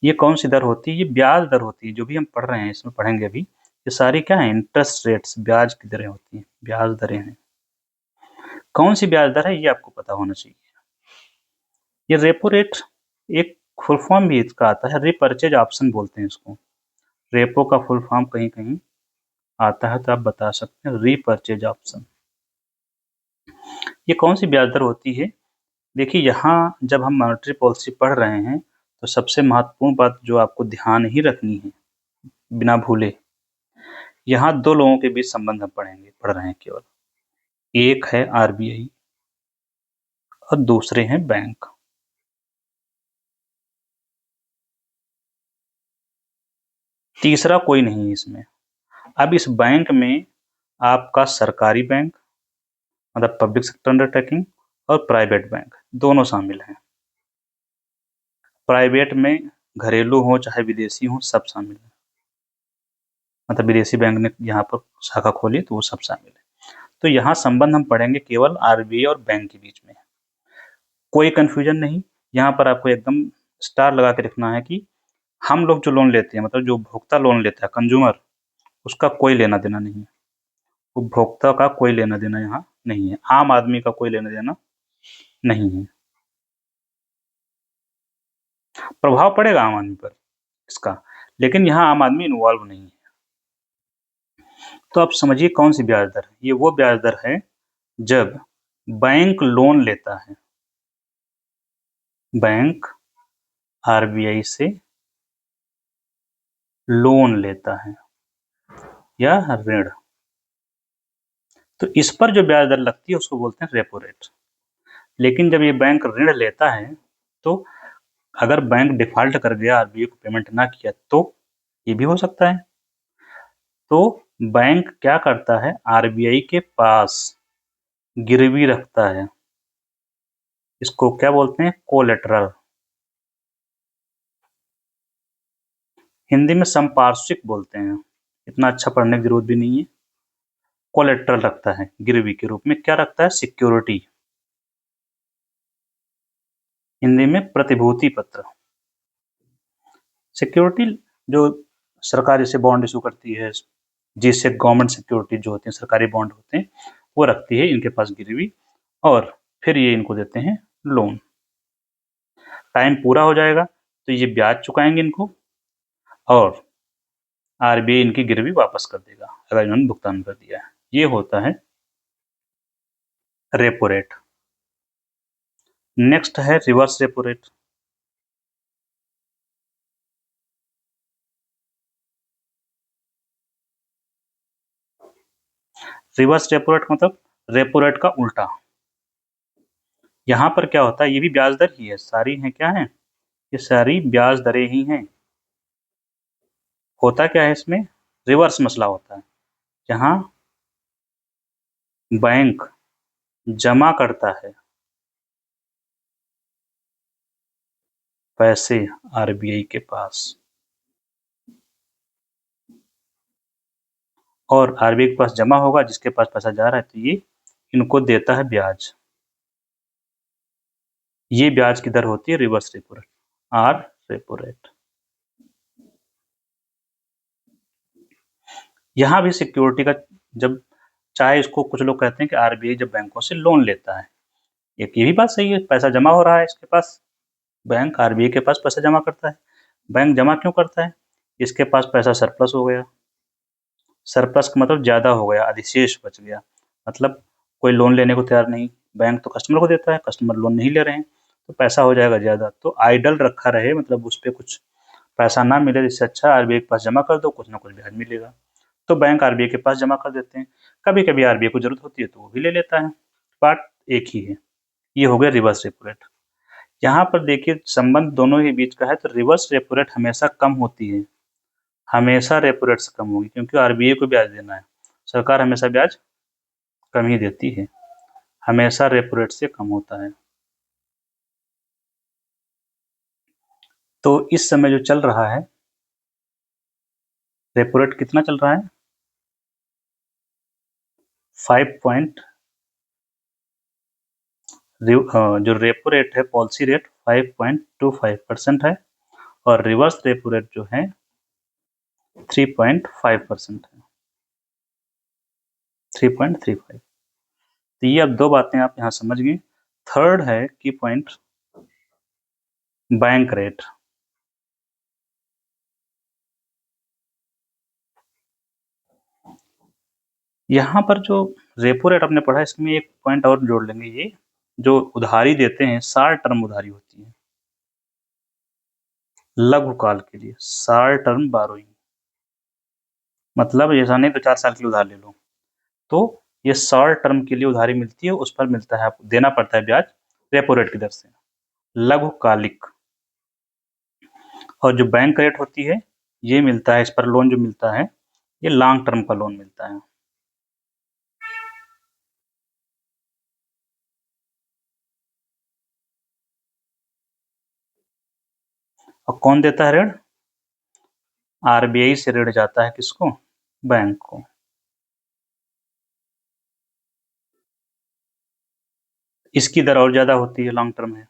ये कौन सी दर होती है? ये ब्याज दर होती है। जो भी हम पढ़ रहे हैं इसमें पढ़ेंगे अभी, ये सारी क्या है? इंटरेस्ट रेट्स, ब्याज की दरें होती हैं, ब्याज दरें हैं। कौन सी ब्याज दर है ये आपको पता होना चाहिए। ये रेपो रेट एक फुल फॉर्म भी इसका आता है, रिपर्चेज ऑप्शन बोलते हैं इसको। रेपो का फुल फॉर्म कहीं कहीं आता है तो आप बता सकते हैं, रिपर्चेज ऑप्शन। ये कौन सी ब्याज दर होती है? देखिए, यहाँ जब हम मॉनेटरी पॉलिसी पढ़ रहे हैं तो सबसे महत्वपूर्ण बात जो आपको ध्यान ही रखनी है बिना भूले, यहाँ दो लोगों के बीच संबंध हम पढ़ रहे हैं केवल। एक है आरबीआई और दूसरे हैं बैंक। तीसरा कोई नहीं है इसमें। अब इस बैंक में आपका सरकारी बैंक मतलब पब्लिक सेक्टर अंडरटेकिंग और प्राइवेट बैंक दोनों शामिल हैं। प्राइवेट में घरेलू हो चाहे विदेशी हो, सब शामिल है। मतलब विदेशी बैंक ने यहाँ पर शाखा खोली तो वो सब शामिल है। तो यहाँ संबंध हम पढ़ेंगे केवल आरबीआई और बैंक के बीच में, कोई कंफ्यूजन नहीं। यहाँ पर आपको एकदम स्टार लगा के लिखना है कि हम लोग जो लोन लेते हैं, मतलब जो उपभोक्ता लोन लेता है, कंज्यूमर, उसका कोई लेना देना नहीं है। उपभोक्ता का कोई लेना देना यहाँ नहीं है, आम आदमी का कोई लेना देना नहीं है। प्रभाव पड़ेगा आम आदमी पर इसका, लेकिन यहाँ आम आदमी इन्वॉल्व नहीं है। तो आप समझिए कौन सी ब्याज दर है। ये वो ब्याज दर है जब बैंक लोन लेता है, बैंक आरबीआई से लोन लेता है या ऋण, तो इस पर जो ब्याज दर लगती है उसको बोलते हैं रेपो रेट। लेकिन जब ये बैंक ऋण लेता है, तो अगर बैंक डिफॉल्ट कर गया, आरबीआई को पेमेंट ना किया, तो ये भी हो सकता है। तो बैंक क्या करता है, आरबीआई के पास गिरवी रखता है, इसको क्या बोलते हैं, कोलेटरल। हिंदी में संपार्श्विक बोलते हैं, इतना अच्छा पढ़ने की जरूरत भी नहीं है। कोलेटरल रखता है गिरवी के रूप में, क्या रखता है, सिक्योरिटी, हिंदी में प्रतिभूति पत्र। सिक्योरिटी जो सरकार जैसे बॉन्ड इशू करती है, जिससे गवर्नमेंट सिक्योरिटी जो होती है, सरकारी बॉन्ड होते हैं, वो रखती है इनके पास गिरवी, और फिर ये इनको देते हैं लोन। टाइम पूरा हो जाएगा तो ये ब्याज चुकाएंगे इनको, और आरबीआई इनकी गिरवी वापस कर देगा अगर इन्होंने भुगतान कर दिया है। ये होता है रेपो रेट। नेक्स्ट है reverse repo rate. Reverse repo rate मतलब रेपो रेट का उल्टा। यहाँ पर क्या होता है, ये भी ब्याज दर ही है, सारी हैं क्या है, ये सारी ब्याज दरें ही हैं। होता क्या है इसमें, रिवर्स मसला होता है, जहाँ बैंक जमा करता है पैसे आरबीआई के पास, और आरबीआई के पास जमा होगा, जिसके पास पैसा जा रहा है, तो ये इनको देता है ब्याज। ये ब्याज की दर होती है reverse repo rate, R repo rate. यहाँ भी सिक्योरिटी का, जब चाहे इसको कुछ लोग कहते हैं कि आरबीआई जब बैंकों से लोन लेता है, एक ये भी बात सही है, पैसा जमा हो रहा है इसके पास, बैंक आरबीआई के पास पैसा जमा करता है। बैंक जमा क्यों करता है, इसके पास पैसा सरप्लस हो गया, सरप्लस का मतलब ज्यादा हो गया, अधिशेष बच गया, मतलब कोई लोन लेने को तैयार नहीं, बैंक तो कस्टमर को देता है, कस्टमर लोन नहीं ले रहे हैं, तो पैसा हो जाएगा ज्यादा, तो आइडल रखा रहे, मतलब उस पर कुछ पैसा ना मिले, इससे अच्छा आरबीआई के पास जमा कर दो, कुछ ना कुछ ब्याज मिलेगा, तो बैंक आरबीआई के पास जमा कर देते हैं। कभी कभी आरबीआई को जरूरत होती है तो वो भी ले लेता है, बात एक ही है। ये हो गया रिवर्स रेपो रेट। यहाँ पर देखिए संबंध दोनों के बीच का है, तो रिवर्स रेपो रेट हमेशा कम होती है, हमेशा रेपो रेट से कम होगी, क्योंकि आरबीआई को ब्याज देना है, सरकार हमेशा ब्याज कम ही देती है, हमेशा रेपो रेट से कम होता है। तो इस समय जो चल रहा है, रेपो रेट कितना चल रहा है, 5 पॉइंट, जो रेपो रेट है, पॉलिसी रेट 5.25% है, और रिवर्स रेपो रेट जो है 3.5% है, 3.35। तो ये अब दो बातें आप यहाँ समझ गए। थर्ड है की पॉइंट, बैंक रेट। यहाँ पर जो रेपो रेट आपने पढ़ा, इसमें एक पॉइंट और जोड़ लेंगे, ये जो उधारी देते हैं, शॉर्ट टर्म उधारी होती है, लघु काल के लिए, शॉर्ट टर्म बारोइंग, मतलब ऐसा नहीं 2-4 साल की उधार ले लो, तो ये शॉर्ट टर्म के लिए उधारी मिलती है, उस पर मिलता है, आपको देना पड़ता है ब्याज रेपो रेट की दर से, लघुकालिक। और जो बैंक रेट होती है, ये मिलता है, इस पर लोन जो मिलता है, ये लॉन्ग टर्म का लोन मिलता है। और कौन देता है ऋण, आरबीआई से ऋण जाता है किसको, बैंक को। इसकी दर और ज़्यादा होती है लॉन्ग टर्म है,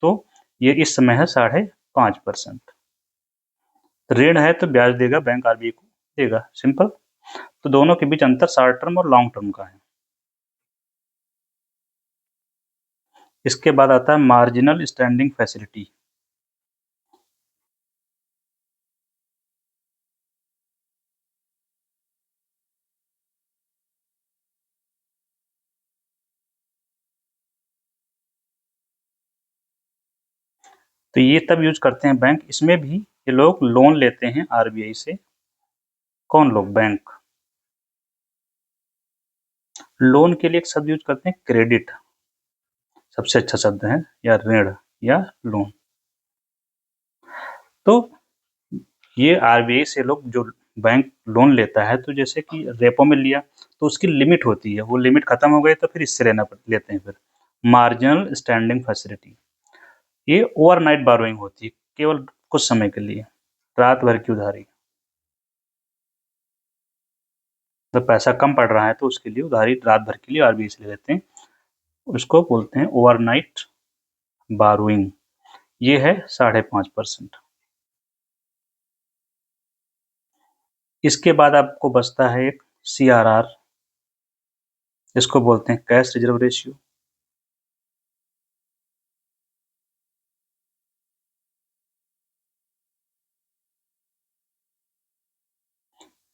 तो ये इस समय है 5.5%। ऋण है तो ब्याज देगा बैंक, आरबीआई को देगा, सिंपल। तो दोनों के बीच अंतर शॉर्ट टर्म और लॉन्ग टर्म का है। इसके बाद आता है मार्जिनल स्टैंडिंग फैसिलिटी। तो ये तब यूज करते हैं बैंक, इसमें भी ये लोग लोन लेते हैं आरबीआई से। कौन लोग? बैंक। लोन के लिए एक शब्द यूज करते हैं क्रेडिट, सबसे अच्छा शब्द है, या ऋण या लोन। तो ये आरबीआई से लोग जो बैंक लोन लेता है, तो जैसे कि रेपो में लिया तो उसकी लिमिट होती है, वो लिमिट खत्म हो गई तो फिर इससे लेते हैं फिर मार्जिनल स्टैंडिंग फैसिलिटी। ये ओवरनाइट बारोइंग होती है, केवल कुछ समय के लिए, रात भर की उधारी। तो पैसा कम पड़ रहा है तो उसके लिए उधारी रात भर के लिए आरबीआई से ले लेते हैं, उसको बोलते हैं ओवरनाइट बारोइंग। ये है 5.5%। इसके बाद आपको बचता है एक सीआरआर, इसको बोलते हैं कैश रिजर्व रेशियो।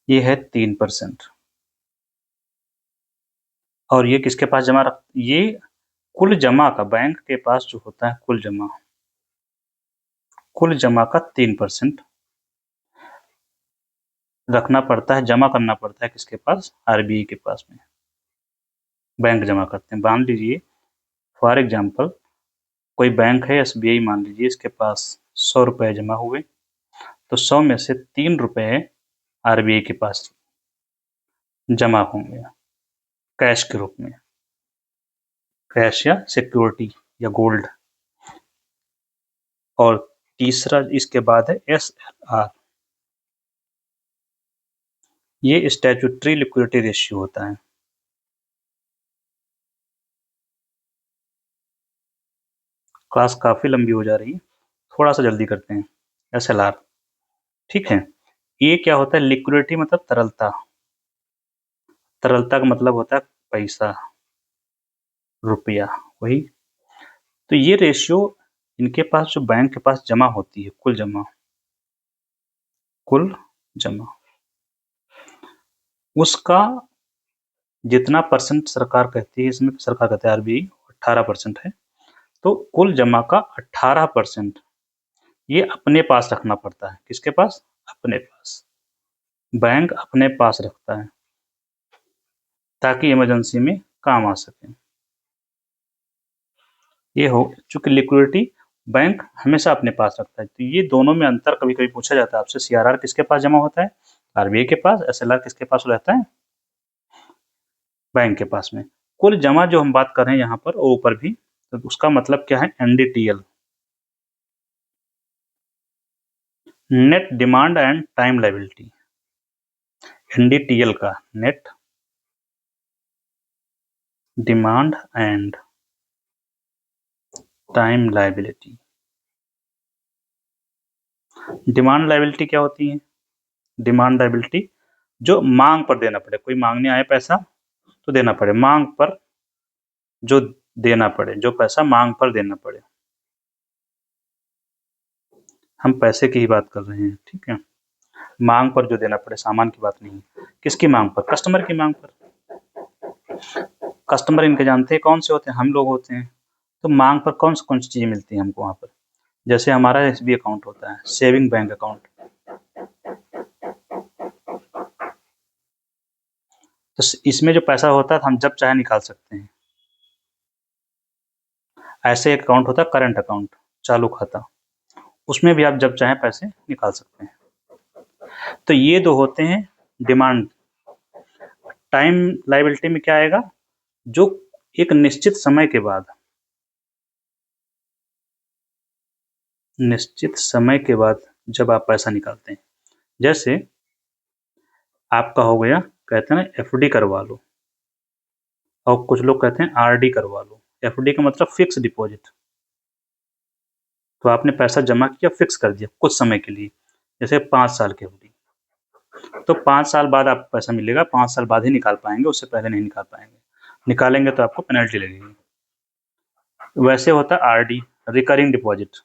ये है 3%। और ये किसके पास जमा रख, ये कुल जमा का, बैंक के पास जो होता है कुल जमा का 3% रखना पड़ता है, जमा करना पड़ता है किसके पास? आरबीआई के पास में। बैंक जमा करते हैं। मान लीजिए फॉर एग्जाम्पल कोई बैंक है एसबीआई, मान लीजिए इसके पास 100 रुपए जमा हुए, तो 100 में से 3 रुपए आरबीआई के पास जमा होंगे कैश के रूप में, कैश या सिक्योरिटी या गोल्ड। और तीसरा इसके बाद है एसएलआर, ये स्टैट्यूटरी लिक्विडिटी रेशियो होता है। क्लास काफी लंबी हो जा रही है, थोड़ा सा जल्दी करते हैं। एसएलआर, ठीक है। ये क्या होता है? लिक्विडिटी मतलब तरलता, तरलता का मतलब होता है पैसा, रुपया, वही। तो ये रेशियो इनके पास, जो बैंक के पास जमा होती है, कुल जमा उसका जितना परसेंट सरकार कहती है, इसमें सरकार कहती है आरबीआई 18% है, तो कुल जमा का 18% ये अपने पास रखना पड़ता है। किसके पास? अपने पास। बैंक अपने पास रखता है ताकि इमरजेंसी में काम आ सके। ये हो चूंकि लिक्विडिटी बैंक हमेशा अपने पास रखता है, तो ये दोनों में अंतर कभी कभी पूछा जाता है आपसे। सीआरआर किसके पास जमा होता है? आरबीआई के पास। एसएलआर किसके पास रहता है? बैंक के पास में। कुल जमा जो हम बात कर रहे हैं यहाँ पर, वो ऊपर भी, तो उसका मतलब क्या है? NDTL, net demand and time liability. NDTL का net demand and time liability. Demand liability क्या होती है? डिमांड लायबिलिटी जो मांग पर देना पड़े, कोई मांगने आए पैसा तो देना पड़े, मांग पर जो देना पड़े, जो पैसा मांग पर देना पड़े। हम पैसे की ही बात कर रहे हैं, ठीक है। मांग पर जो देना पड़े, सामान की बात नहीं। किसकी मांग पर? कस्टमर की मांग पर। कस्टमर इनके जानते हैं कौन से होते हैं? हम लोग होते हैं। तो मांग पर कौन सी चीजें मिलती है हमको वहां पर? जैसे हमारा एसबी अकाउंट होता है, सेविंग बैंक अकाउंट, तो इसमें जो पैसा होता है हम जब चाहे निकाल सकते हैं। ऐसे एक अकाउंट होता है करंट अकाउंट, चालू खाता, उसमें भी आप जब चाहे पैसे निकाल सकते हैं। तो ये दो होते हैं डिमांड। टाइम लायबिलिटी में क्या आएगा? जो एक निश्चित समय के बाद, जब आप पैसा निकालते हैं, जैसे आपका हो गया, कहते हैं ना एफडी करवा लो, और कुछ लोग कहते हैं आरडी करवा लो, एफडी का मतलब फिक्स डिपॉजिट। तो आपने पैसा जमा किया, फिक्स कर दिया कुछ समय के लिए, जैसे 5 साल की एफडी। तो 5 साल बाद आपको पैसा मिलेगा, 5 साल बाद ही निकाल पाएंगे, उससे पहले नहीं निकाल पाएंगे। निकालेंगे तो आपको पेनल्टी लगेगी। वैसे होता है आरडी, रिकरिंग डिपॉजिट।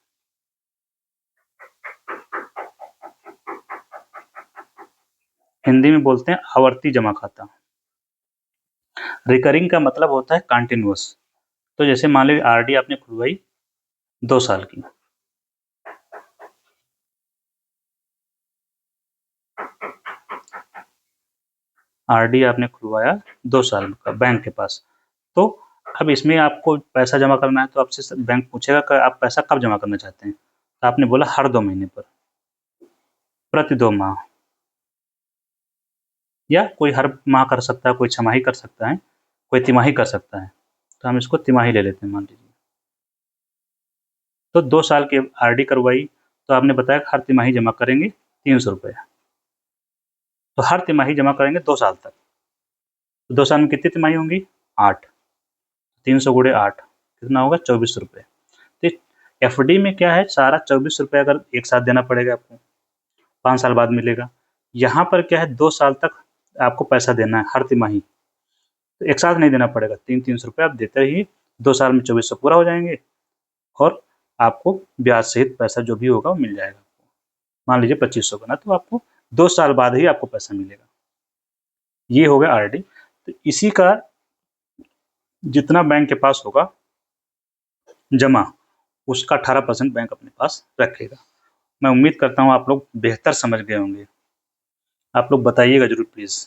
हिंदी में बोलते हैं आवर्ती जमा खाता। रिकरिंग का मतलब होता है कंटिन्यूअस। तो जैसे मान लीजिए आरडी आपने खुलवाई 2 साल की, आरडी आपने खुलवाया 2 साल का बैंक के पास। तो अब इसमें आपको पैसा जमा करना है, तो आपसे बैंक पूछेगा कि आप पैसा कब जमा करना चाहते हैं। तो आपने बोला हर 2 महीने पर, प्रति 2 माह, या कोई हर माह कर सकता है, कोई छमाही कर सकता है, कोई तिमाही कर सकता है। तो हम इसको तिमाही ले लेते हैं मान लीजिए। तो 2 साल की आरडी करवाई, तो आपने बताया हर तिमाही जमा करेंगे 300 रुपये। तो हर तिमाही जमा करेंगे 2 साल तक। तो 2 साल में कितनी तिमाही होंगी? 8। 300 गुणे 8 कितना होगा? 24 रुपये। तो एफडी में क्या है, सारा 24 रुपये अगर एक साथ देना पड़ेगा आपको, 5 साल बाद मिलेगा। यहाँ पर क्या है, 2 साल तक आपको पैसा देना है हर तिमाही। तो एक साथ नहीं देना पड़ेगा, 300 रुपये आप देते ही 2 साल में 2400 पूरा हो जाएंगे, और आपको ब्याज सहित पैसा जो भी होगा वो मिल जाएगा। मान लीजिए 2500 बना, तो आपको 2 साल बाद ही आपको पैसा मिलेगा। ये हो गया आरडी। तो इसी का जितना बैंक के पास होगा जमा, उसका 18% बैंक अपने पास रखेगा। मैं उम्मीद करता हूँ आप लोग बेहतर समझ गए होंगे। आप लोग बताइएगा जरूर प्लीज़।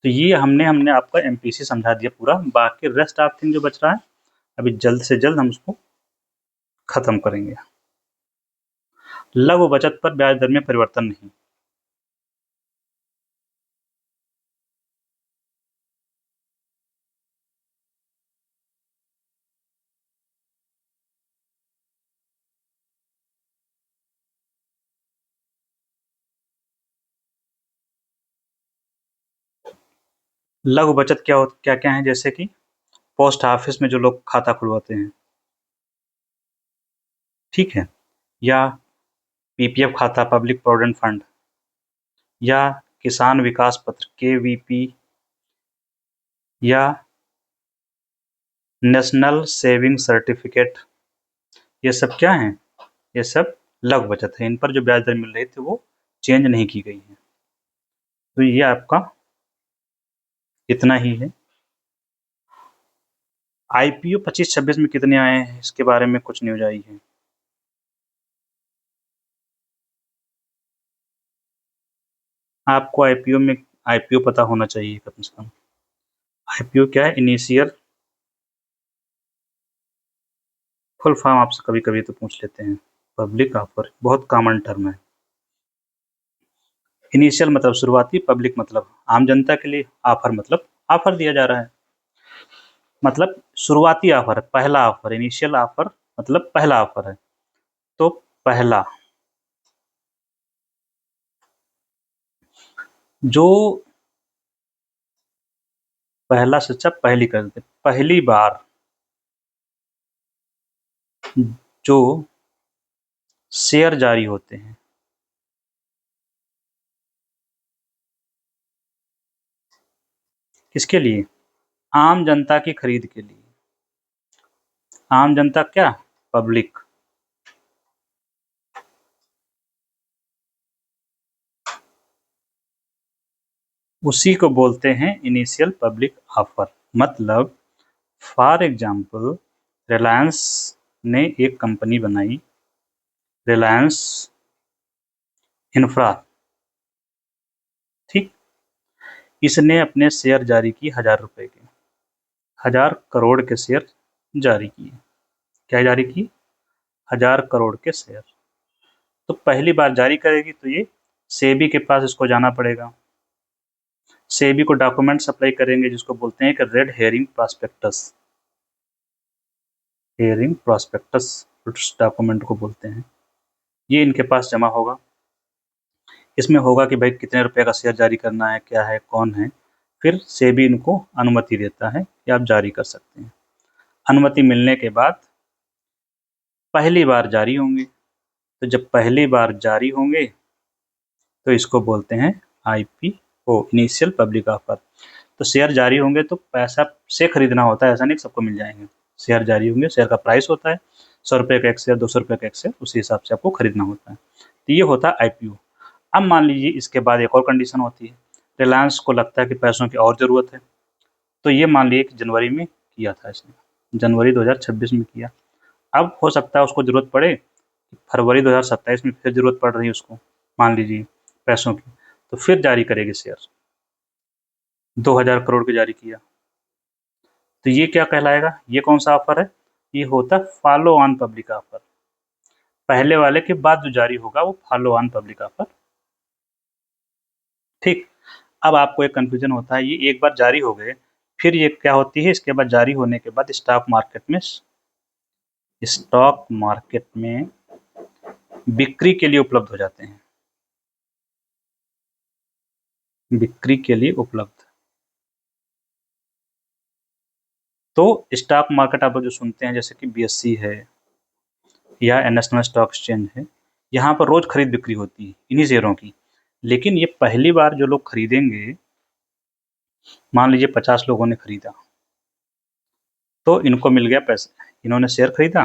तो ये हमने आपका एमपीसी समझा दिया पूरा। बाकी रेस्ट ऑफ थिंग जो बच रहा है, अभी जल्द से जल्द हम उसको खत्म करेंगे। लघु बचत पर ब्याज दर में परिवर्तन नहीं। लघु बचत क्या क्या है, जैसे कि पोस्ट ऑफिस में जो लोग खाता खुलवाते हैं, ठीक है, या पीपीएफ खाता, पब्लिक प्रोविडेंट फंड, या किसान विकास पत्र केवीपी, या नेशनल सेविंग सर्टिफिकेट, ये सब क्या हैं? ये सब लघु बचत है। इन पर जो ब्याज दर मिल रही थी वो चेंज नहीं की गई है। तो ये आपका इतना ही है। आईपीओ 25-26 में कितने आए हैं, इसके बारे में कुछ न्यूज आई है? आपको आईपीओ पता होना चाहिए कम से कम। आईपीओ क्या है? इनिशियल, फुल फॉर्म आपसे कभी कभी तो पूछ लेते हैं। पब्लिक ऑफर बहुत कॉमन टर्म है। इनिशियल मतलब शुरुआती, पब्लिक मतलब आम जनता के लिए, ऑफर मतलब ऑफर दिया जा रहा है, मतलब शुरुआती ऑफर है, पहला ऑफर। इनिशियल ऑफर मतलब पहला ऑफर है। तो पहला, जो पहला से अच्छा पहली कर देते, पहली बार जो शेयर जारी होते हैं, किसके लिए? आम जनता की खरीद के लिए। आम जनता क्या? पब्लिक। उसी को बोलते हैं इनिशियल पब्लिक ऑफर। मतलब फॉर एग्जाम्पल रिलायंस ने एक कंपनी बनाई, रिलायंस इंफ्रा, ठीक। इसने अपने शेयर जारी किए 1000 रुपए के, 1000 करोड़ के शेयर जारी किए। क्या जारी किए? 1000 करोड़ के शेयर। तो पहली बार जारी करेगी तो ये सेबी के पास इसको जाना पड़ेगा। सेबी को डॉक्यूमेंट सप्लाई करेंगे, जिसको बोलते हैं कि red hearing prospectus. Hearing prospectus उस डॉक्यूमेंट को बोलते हैं। ये इनके पास जमा होगा। इसमें होगा कि भाई कितने रुपए का शेयर जारी करना है, क्या है, कौन है। फिर सेबी इनको अनुमति देता है कि आप जारी कर सकते हैं। अनुमति मिलने के बाद पहली बार जारी होंगे, तो जब पहली बार जारी होंगे तो इसको बोलते हैं IPO, इनिशियल पब्लिक ऑफर। तो शेयर जारी होंगे तो पैसा से खरीदना होता है, ऐसा नहीं सबको मिल जाएंगे। शेयर जारी होंगे, शेयर का प्राइस होता है 100 रुपये का एक शेयर, 200 रुपये का एक शेयर, उसी हिसाब से आपको खरीदना होता है। तो ये होता है IPO। अब मान लीजिए इसके बाद एक और कंडीशन होती है, रिलायंस को लगता है कि पैसों की और ज़रूरत है, तो ये मान लीजिए कि जनवरी में किया था इसने, जनवरी 2026 में किया। अब हो सकता है उसको ज़रूरत पड़े फरवरी 2027 में, फिर ज़रूरत पड़ रही है उसको मान लीजिए पैसों की, तो फिर जारी करेगी शेयर। 2000 करोड़ की जारी किया, तो ये क्या कहलाएगा, ये कौन सा ऑफर है, ये होता है फॉलो ऑन पब्लिक ऑफर। पहले वाले के बाद जो जारी होगा वो फॉलो ऑन पब्लिक ऑफर। ठीक, अब आपको एक कंफ्यूजन होता है, ये एक बार जारी हो गए फिर ये क्या होती है, इसके बाद जारी होने के बाद स्टॉक मार्केट में बिक्री के लिए उपलब्ध हो जाते हैं, बिक्री के लिए उपलब्ध। तो स्टॉक मार्केट आप जो सुनते हैं जैसे कि BSE है या नेशनल स्टॉक एक्सचेंज है, यहाँ पर रोज खरीद बिक्री होती है इन्हीं शेयरों की। लेकिन ये पहली बार जो लोग खरीदेंगे, मान लीजिए 50 लोगों ने खरीदा, तो इनको मिल गया पैसा, इन्होंने शेयर खरीदा,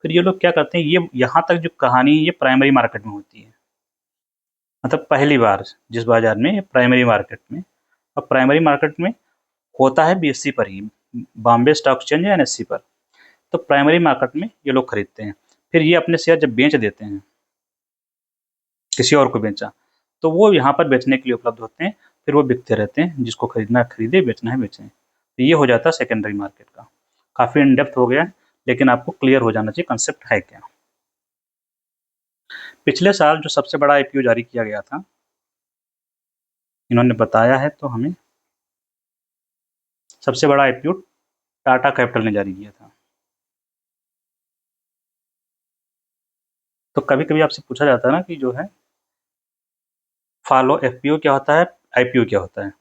फिर ये लोग क्या करते हैं, ये यहाँ तक जो कहानी है ये प्राइमरी मार्केट में होती है, मतलब पहली बार जिस बाजार में प्राइमरी मार्केट में। अब प्राइमरी मार्केट में होता है BSE पर ही, बॉम्बे स्टॉक एक्सचेंज या NSE पर। तो प्राइमरी मार्केट में ये लोग खरीदते हैं, फिर ये अपने शेयर जब बेच देते हैं, किसी और को बेचा, तो वो यहाँ पर बेचने के लिए उपलब्ध होते हैं, फिर वो बिकते रहते हैं, जिसको खरीदना है खरीदे, बेचना है बेचें। तो ये हो जाता है सेकेंडरी मार्केट का। काफ़ी इन डेप्थ हो गया, लेकिन आपको क्लियर हो जाना चाहिए कंसेप्ट है क्या। पिछले साल जो सबसे बड़ा IPO जारी किया गया था, इन्होंने बताया है तो हमें, सबसे बड़ा IPO टाटा कैपिटल ने जारी किया था। तो कभी कभी आपसे पूछा जाता है ना कि जो है फॉलो FPO क्या होता है, IPO क्या होता है।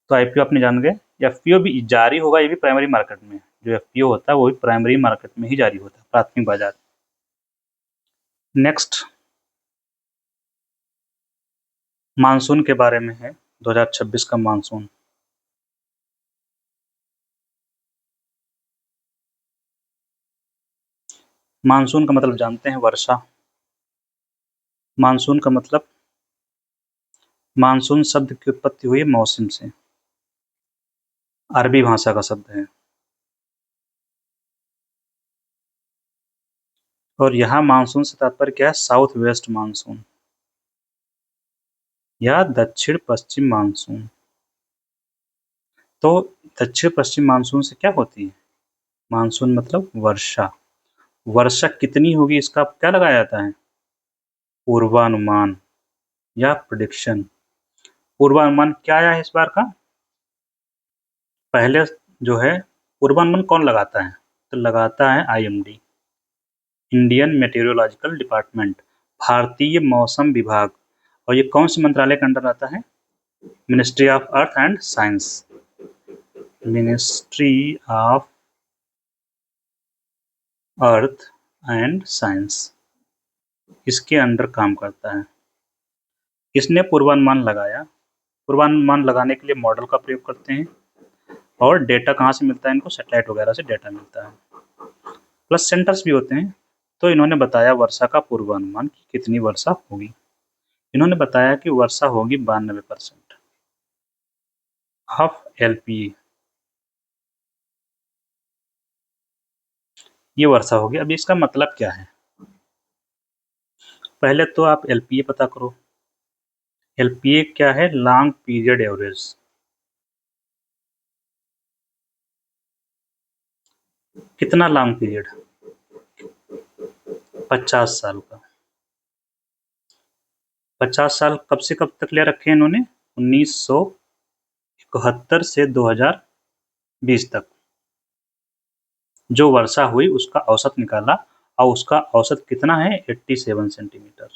तो IPO आपने जान गए, FPO भी जारी होगा ये भी प्राइमरी मार्केट में, जो FPO होता है वो भी प्राइमरी मार्केट में ही जारी होता है, प्राथमिक बाजार। नेक्स्ट मानसून के बारे में है, 2026 का मानसून। मानसून का मतलब जानते हैं, वर्षा। मानसून का मतलब, मानसून शब्द की उत्पत्ति हुई है मौसम से, अरबी भाषा का शब्द है, और यहाँ मानसून से तात्पर्य क्या है, साउथ वेस्ट मानसून या दक्षिण पश्चिम मानसून। तो दक्षिण पश्चिम मानसून से क्या होती है, मानसून मतलब वर्षा। वर्षा कितनी होगी इसका क्या लगाया जाता है, पूर्वानुमान या प्रेडिक्शन। पूर्वानुमान क्या आया है इस बार का, पहले जो है पूर्वानुमान कौन लगाता है, तो लगाता है IMD, इंडियन मेटेरियोलॉजिकल डिपार्टमेंट, भारतीय मौसम विभाग। और ये कौन सी मंत्रालय के अंडर आता है, ministry of earth and science, ministry of earth and science, इसके अंडर काम करता है। इसने पूर्वानुमान लगाया, पूर्वानुमान लगाने के लिए मॉडल का प्रयोग करते हैं, और डेटा कहाँ से मिलता है इनको, सैटेलाइट वगैरह से डेटा मिलता है, प्लस सेंटर्स भी होते हैं। तो इन्होंने बताया वर्षा का पूर्वानुमान कि कितनी वर्षा होगी, इन्होंने बताया कि वर्षा होगी 92% ऑफ LPA, ये वर्षा होगी। अब इसका मतलब क्या है, पहले तो आप LPA पता करो। LPA क्या है, लॉन्ग पीरियड एवरेज। कितना लॉन्ग पीरियड, 50 साल का। 50 साल कब से कब तक ले रखे हैं इन्होंने, 1971 से 2020 तक जो वर्षा हुई उसका औसत निकाला, और उसका औसत कितना है, 87 सेंटीमीटर।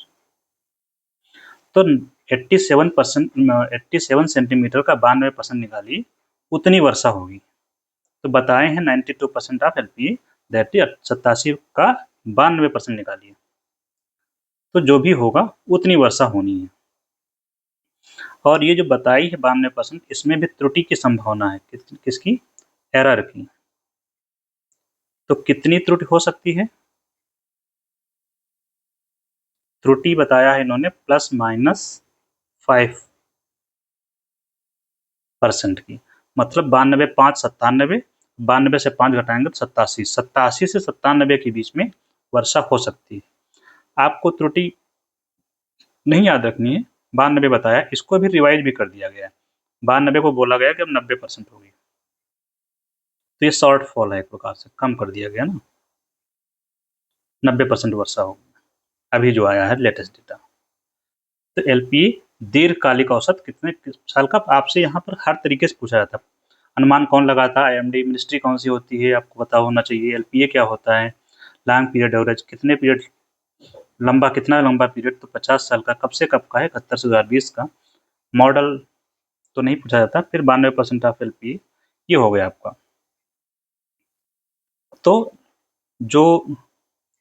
तो 87 सेंटीमीटर का 92% निकाली, उतनी वर्षा होगी। तो बताए हैं 92% ऑफ LPA, दैट इज 87 का 92% निकालिए। तो जो भी होगा उतनी वर्षा होनी है। और ये जो बताई है 92%, इसमें भी त्रुटि की संभावना है। किसकी? एरर की। तो कितनी त्रुटि हो सकती है? त्रुटि बताया है इन्होंने ±5% की, मतलब 92, 5, 97, 92 से 5 घटाएंगे तो 87, 87 से 97 के बीच में वर्षा हो सकती है। आपको त्रुटि नहीं याद रखनी है, 92 बताया, इसको भी रिवाइज भी कर दिया गया है। 92 को बोला गया कि अब 90% होगी, तो ये शॉर्ट फॉल है, एक प्रकार से कम कर दिया गया ना। 90% वर्षा होगी अभी जो आया है लेटेस्ट डेटा। तो LPA दीर्घकालिक औसत कितने साल का? आपसे यहाँ पर हर तरीके से पूछा जाता है। अनुमान कौन लगाता है? IMD। मिनिस्ट्री कौन सी होती है? आपको पता होना चाहिए। LPA क्या होता है? लॉन्ग पीरियड एवरेज, कितने पीरियड लंबा, कितना लंबा पीरियड? तो 50 साल का। कब से कब का है? 71 से 2020 का। मॉडल तो नहीं पूछा जाता। फिर 92% ऑफ LPA, ये हो गया आपका। तो जो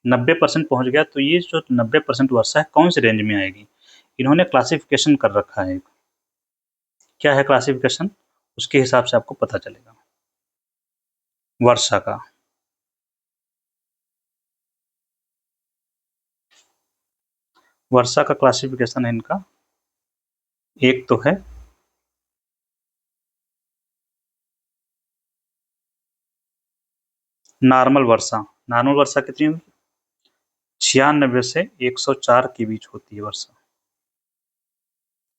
90% पहुंच गया, तो ये जो 90% वर्षा है कौन से रेंज में आएगी? इन्होंने क्लासिफिकेशन कर रखा है। क्या है क्लासिफिकेशन? उसके हिसाब से आपको पता चलेगा वर्षा का। वर्षा का क्लासिफिकेशन है इनका, एक तो है नॉर्मल वर्षा। नॉर्मल वर्षा कितनी होगी? 96 से 104 के बीच होती है वर्षा।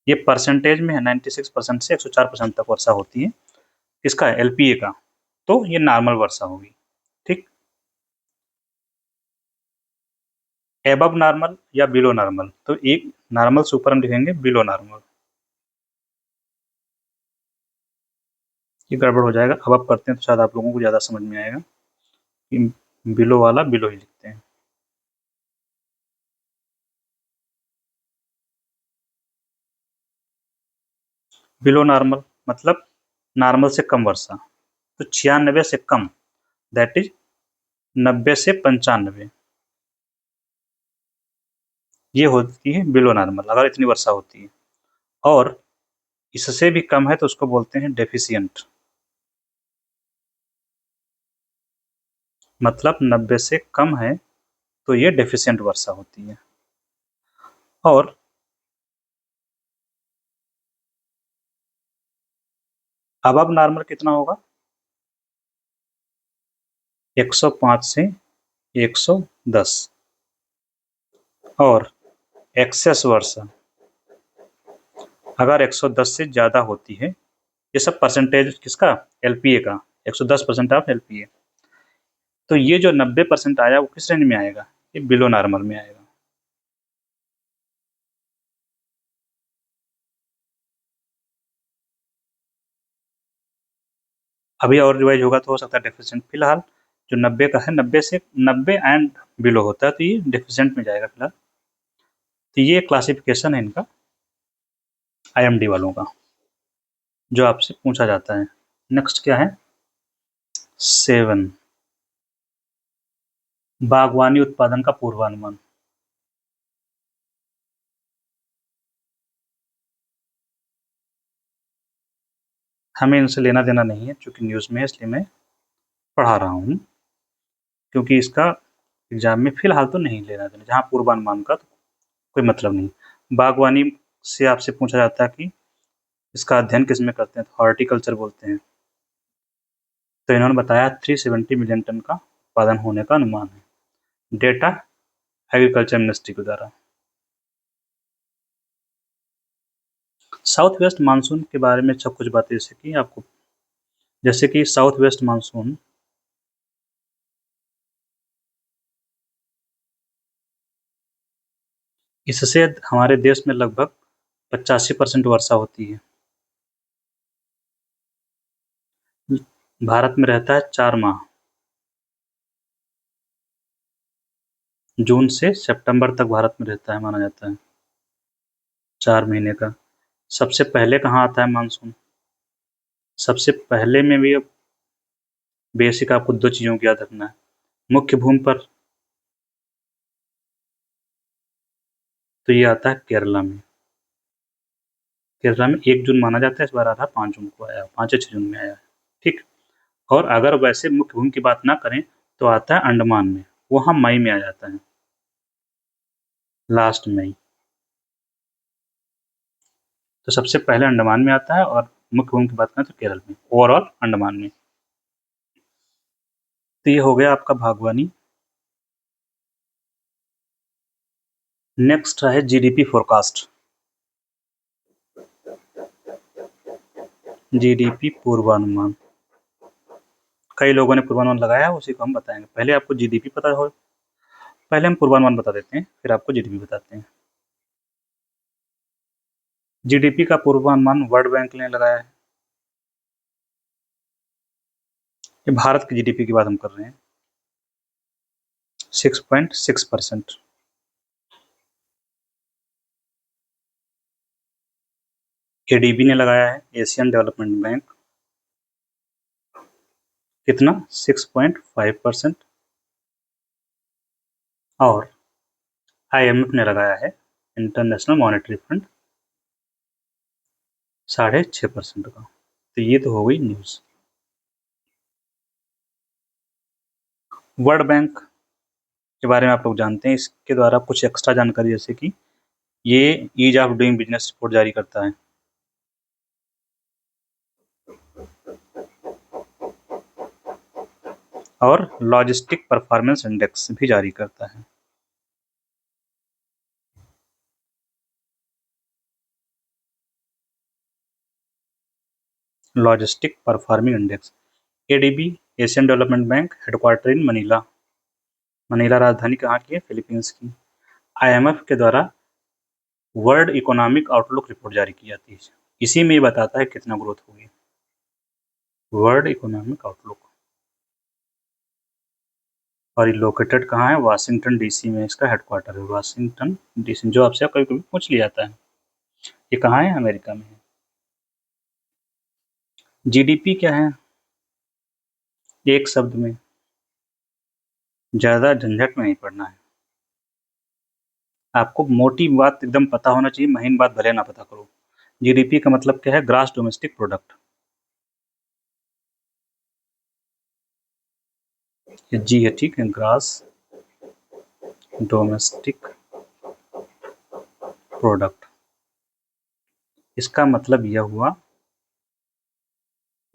ये परसेंटेज में है, 96% से 104% तक वर्षा होती है। इसका है LPA का, तो ये नॉर्मल वर्षा होगी। ठीक। एबव नॉर्मल या बिलो नॉर्मल, तो एक नॉर्मल से ऊपर हम लिखेंगे बिलो नॉर्मल, ये गड़बड़ हो जाएगा। अब आप करते हैं तो शायद आप लोगों को ज़्यादा समझ में आएगा कि बिलो वाला बिलो ही लिखते हैं। बिलो नॉर्मल मतलब नॉर्मल से कम वर्षा, तो 96 से कम, दैट इज 90 से 95, ये होती है बिलो नॉर्मल, अगर इतनी वर्षा होती है। और इससे भी कम है तो उसको बोलते हैं डेफिशिएंट, मतलब 90 से कम है तो ये डेफिशिएंट वर्षा होती है। और अबव नॉर्मल कितना होगा? 105 से 110। और एक्सेस वर्षा अगर 110 से ज़्यादा होती है, ये सब परसेंटेज किसका? LPA का, 110% ऑफ LPA। तो ये जो 90% आया वो किस रेंज में आएगा? ये बिलो नॉर्मल में आएगा। अभी और रिवाइज होगा तो हो सकता है डेफिशिएंट। फिलहाल जो 90 का है, 90 से 90 एंड बिलो होता है, तो ये डेफिशिएंट में जाएगा फिलहाल। तो ये क्लासिफिकेशन है इनका IMD वालों का, जो आपसे पूछा जाता है। नेक्स्ट क्या है? 7, बागवानी उत्पादन का पूर्वानुमान। हमें इनसे लेना देना नहीं है, चूंकि न्यूज़ में है इसलिए मैं पढ़ा रहा हूँ, क्योंकि इसका एग्जाम में फिलहाल तो नहीं लेना देना। जहाँ पूर्वानुमान का तो कोई मतलब नहीं। बागवानी से आपसे पूछा जाता है कि इसका अध्ययन किस में करते हैं, तो हॉर्टिकल्चर बोलते हैं। तो इन्होंने बताया 370 मिलियन टन का उत्पादन होने का अनुमान है, डेटा एग्रीकल्चर मिनिस्ट्री के द्वारा। साउथ वेस्ट मानसून के बारे में सब कुछ बातें जैसे कि साउथ वेस्ट मानसून इससे हमारे देश में लगभग 85% वर्षा होती है। भारत में रहता है 4 माह, जून से सितंबर तक भारत में रहता है, माना जाता है 4 महीने का। सबसे पहले कहाँ आता है मानसून? सबसे पहले में भी बेसिक आपको 2 चीज़ों को याद रखना है। मुख्य भूमि पर तो ये आता है केरला में। केरला में 1 जून माना जाता है, इस बार आ रहा है 5 जून को आया, 5 या 6 जून में आया है, ठीक। और अगर वैसे मुख्य भूमि की बात ना करें तो आता है अंडमान में, वहाँ मई में आ जाता है, लास्ट मई। तो सबसे पहले अंडमान में आता है और मुख्य भूमि की बात करें तो केरल में, ओवरऑल अंडमान में। तो ये हो गया आपका बागवानी। नेक्स्ट है जीडीपी फोरकास्ट। जीडीपी पूर्वानुमान, कई लोगों ने पूर्वानुमान लगाया है, उसी को हम बताएंगे। पहले आपको जीडीपी पता हो, पहले हम पूर्वानुमान बता देते हैं, फिर आपको जीडीपी बताते हैं। जीडीपी का पूर्वानुमान वर्ल्ड बैंक ने लगाया है। ये भारत की जीडीपी की बात हम कर रहे हैं, 6.6%। एडीबी ने लगाया है, एशियन डेवलपमेंट बैंक, कितना 6.5%। और आईएमएफ ने लगाया है, इंटरनेशनल मॉनेटरी फंड, 6.5% का। तो ये तो हो गई न्यूज़। वर्ल्ड बैंक के बारे में आप लोग जानते हैं, इसके द्वारा कुछ एक्स्ट्रा जानकारी, जैसे कि ये ease of doing business report जारी करता है, और लॉजिस्टिक परफॉर्मेंस इंडेक्स भी जारी करता है। Logistic performing index. ADB, Asian development bank, headquarter in Manila. Manila राजधानी कहाँ की है? फिलीपींस की। आईएमएफ के द्वारा वर्ल्ड इकोनॉमिक आउटलुक रिपोर्ट जारी की जाती है, इसी में बताता है कितना ग्रोथ होगी। वर्ल्ड इकोनॉमिक आउटलुक, और ये लोकेटेड कहाँ है? वाशिंगटन डीसी में इसका हेडक्वार्टर है, वाशिंगटन डीसी, जो आपसे कभी कभी पूछ लिया जाता है। ये कहाँ है? अमेरिका में है। जीडीपी क्या है? एक शब्द में, ज़्यादा झंझट में नहीं पड़ना है, आपको मोटी बात एकदम पता होना चाहिए, महीन बात भले ना पता करो। जीडीपी का मतलब क्या है? Gross domestic product. ये जी है, ठीक है, ग्रॉस डोमेस्टिक प्रोडक्ट। इसका मतलब यह हुआ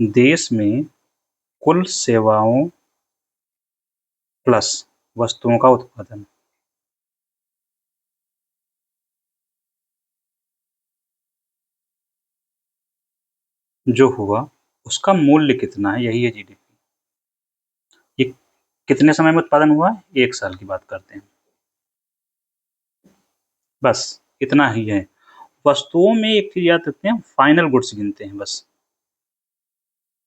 देश में कुल सेवाओं प्लस वस्तुओं का उत्पादन। जो हुआ उसका मूल्य कितना है, यही है जीडीपी। ये कितने समय में उत्पादन हुआ है? 1 साल की बात करते हैं, बस इतना ही है। वस्तुओं में एक चीज याद रखते हैं, फाइनल गुड्स गिनते हैं बस।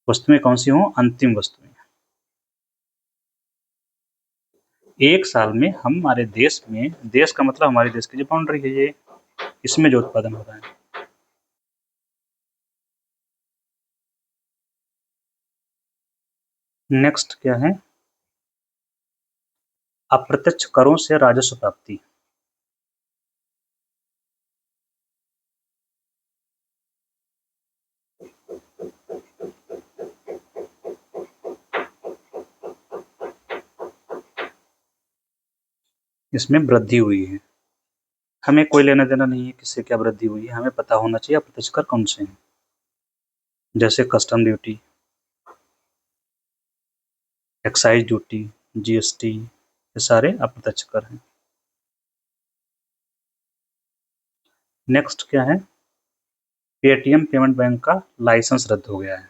वस्तुएं कौन सी हों? अंतिम वस्तुएं। 1 साल में हमारे देश में, देश का मतलब हमारे देश की जो बाउंड्री है, ये इसमें जो उत्पादन हो रहा है। नेक्स्ट क्या है? अप्रत्यक्ष करों से राजस्व प्राप्ति। इसमें वृद्धि हुई है, हमें कोई लेना देना नहीं है किससे क्या वृद्धि हुई है, हमें पता होना चाहिए अप्रत्यक्ष कर कौन से हैं, जैसे custom duty, excise duty, GST, ये सारे अप्रत्यक्ष कर हैं। नेक्स्ट क्या है? पेटीएम पेमेंट बैंक का लाइसेंस रद्द हो गया है।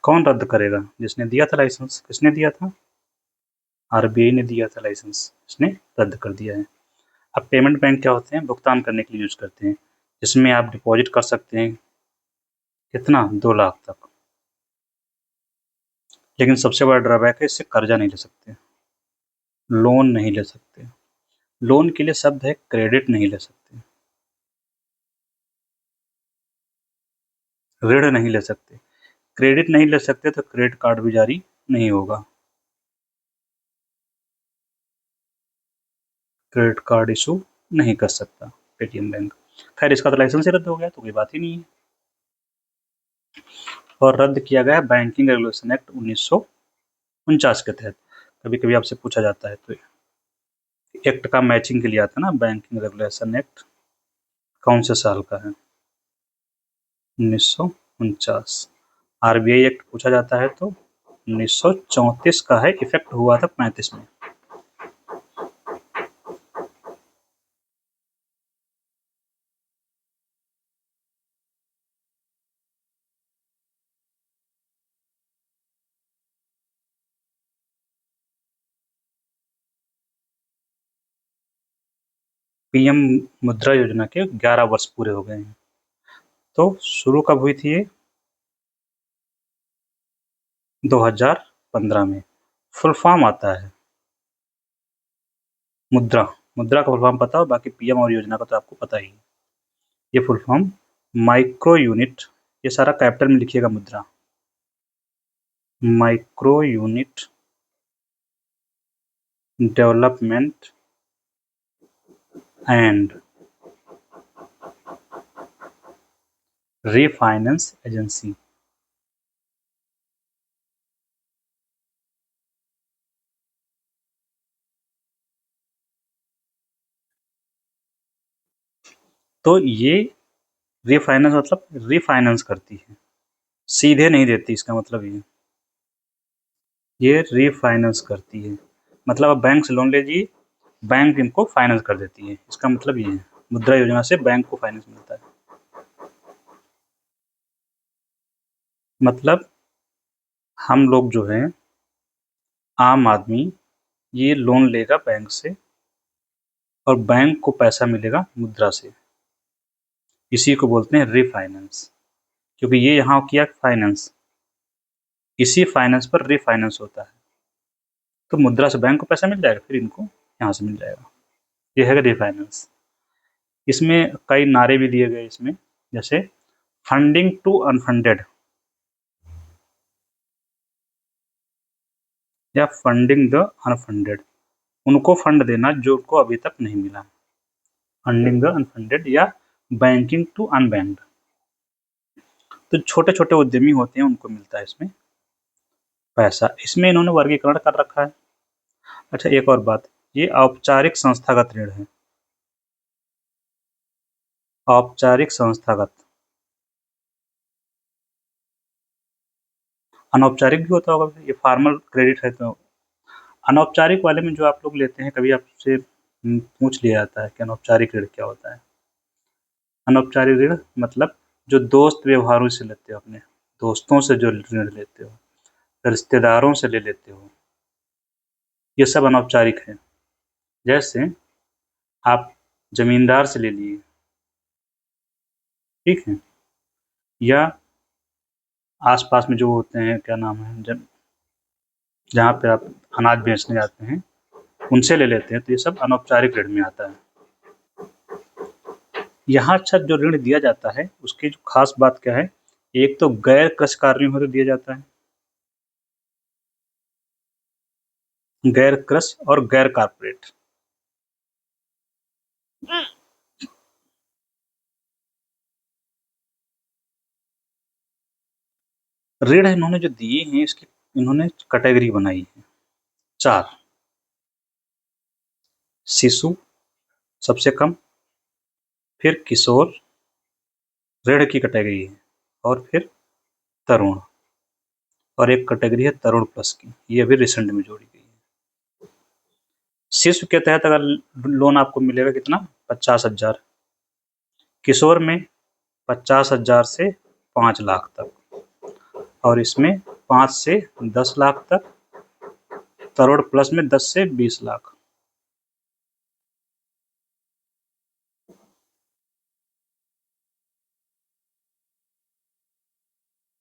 कौन रद्द करेगा? जिसने दिया था लाइसेंस। किसने दिया था? आरबीआई ने दिया था लाइसेंस, इसने रद्द कर दिया है। अब पेमेंट बैंक क्या होते हैं? भुगतान करने के लिए यूज करते हैं, जिसमें आप डिपॉजिट कर सकते हैं, कितना? 2 लाख तक। लेकिन सबसे बड़ा ड्रॉबैक है इससे कर्जा नहीं ले सकते, लोन नहीं ले सकते। लोन के लिए शब्द है क्रेडिट नहीं ले सकते, ऋण नहीं ले सकते। क्रेडिट नहीं ले सकते तो क्रेडिट कार्ड भी जारी नहीं होगा, क्रेडिट कार्ड इशू नहीं कर सकता पेटीएम बैंक। खैर इसका तो लाइसेंस ही रद्द हो गया तो कोई बात ही नहीं है। और रद्द किया गया बैंकिंग रेगुलेशन एक्ट 1949 के तहत। कभी कभी आपसे पूछा जाता है तो एक्ट का मैचिंग के लिए आता है ना, बैंकिंग रेगुलेशन एक्ट कौन से साल का है, 1949। आरबीआई एक्ट पूछा जाता है तो 1934 का है, इफेक्ट हुआ था 35 में। पीएम मुद्रा योजना के 11 वर्ष पूरे हो गए हैं। तो शुरू कब हुई थी ये, 2015 में। फुल फॉर्म आता है मुद्रा, मुद्रा का फुल फॉर्म पता हो, बाकी पीएम और योजना का तो आपको पता ही है। ये फुल फॉर्म माइक्रो यूनिट, ये सारा कैपिटल में लिखिएगा मुद्रा, micro unit development and refinance agency. तो ये रीफाइनेंस मतलब रीफाइनेंस करती है, सीधे नहीं देती, इसका मतलब ये रीफाइनेंस करती है। मतलब आप बैंक से लोन लीजिए, बैंक इनको फाइनेंस कर देती है, इसका मतलब ये है मुद्रा योजना से बैंक को फाइनेंस मिलता है। मतलब हम लोग जो हैं, आम आदमी, ये लोन लेगा बैंक से और बैंक को पैसा मिलेगा मुद्रा से, इसी को बोलते हैं रीफाइनेंस। क्योंकि ये यहाँ किया फाइनेंस, इसी फाइनेंस पर रीफाइनेंस होता है। तो मुद्रा से बैंक को पैसा मिल जाएगा, फिर इनको यहाँ से मिल जाएगा, ये है रीफाइनेंस। इसमें कई नारे भी दिए गए इसमें, जैसे फंडिंग टू अनफंडेड या फंडिंग द अनफंडेड, उनको फंड देना जो उनको अभी तक नहीं मिला, फंडिंग द अनफंडेड या बैंकिंग टू अनबैंक्ड। तो छोटे छोटे उद्यमी होते हैं उनको मिलता है इसमें पैसा। इसमें इन्होंने वर्गीकरण कर रखा है। अच्छा एक और बात, ये औपचारिक संस्थागत ऋण है, औपचारिक संस्थागत। अनौपचारिक भी होता होगा, ये फॉर्मल क्रेडिट है। तो अनौपचारिक वाले में जो आप लोग लेते हैं, कभी आपसे पूछ लिया जाता है कि अनौपचारिक ऋण क्या होता है। अनौपचारिक ऋण मतलब जो दोस्त व्यवहारों से लेते हो, अपने दोस्तों से जो ऋण लेते हो, रिश्तेदारों से ले लेते हो, ये सब अनौपचारिक है। जैसे आप जमींदार से ले लिए, ठीक है, या आसपास में जो होते हैं, क्या नाम है, जब जहाँ पे आप अनाज बेचने जाते हैं उनसे ले लेते हैं, तो ये सब अनौपचारिक ऋण में आता है। यहाँ अच्छा जो ऋण दिया जाता है उसकी जो खास बात क्या है, एक तो गैर कृषि कार्यों में तो दिया जाता है, गैर कृषि और गैर कारपोरेट। ऋण इन्होंने जो दिए हैं इसकी इन्होंने कैटेगरी बनाई है 4। शिशु सबसे कम, फिर किशोर ऋण की कैटेगरी है, और फिर तरुण, और एक कैटेगरी है तरुण प्लस की, ये अभी रिसेंट में जोड़ी गई है। शिशु के तहत अगर लोन आपको मिलेगा कितना, 50,000। किशोर में 50,000 से 5 लाख तक, और इसमें 5 से 10 लाख तक, तरुण प्लस में 10 से 20 लाख।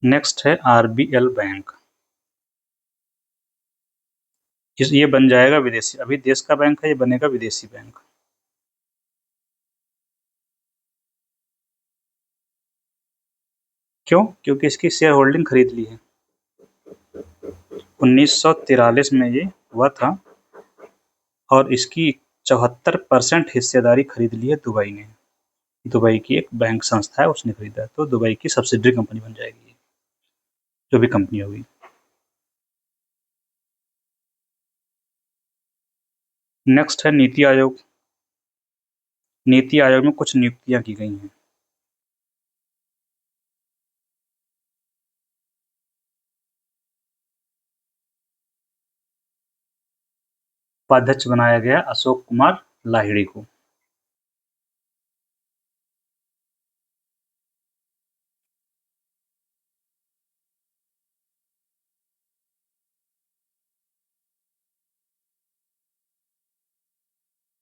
नेक्स्ट है आरबीएल बैंक। ये बन जाएगा विदेशी, अभी देश का बैंक है, ये बनेगा विदेशी बैंक। क्यों? क्योंकि इसकी शेयर होल्डिंग खरीद ली है। 1943 में ये हुआ था और इसकी 74% हिस्सेदारी खरीद ली है दुबई ने। दुबई की एक बैंक संस्था है, उसने खरीदा है, तो दुबई की सब्सिडरी कंपनी बन जाएगी, जो भी कंपनी होगी। नेक्स्ट है नीति आयोग। नीति आयोग में कुछ नियुक्तियां की गई हैं। उपाध्यक्ष बनाया गया अशोक कुमार लाहिड़ी को।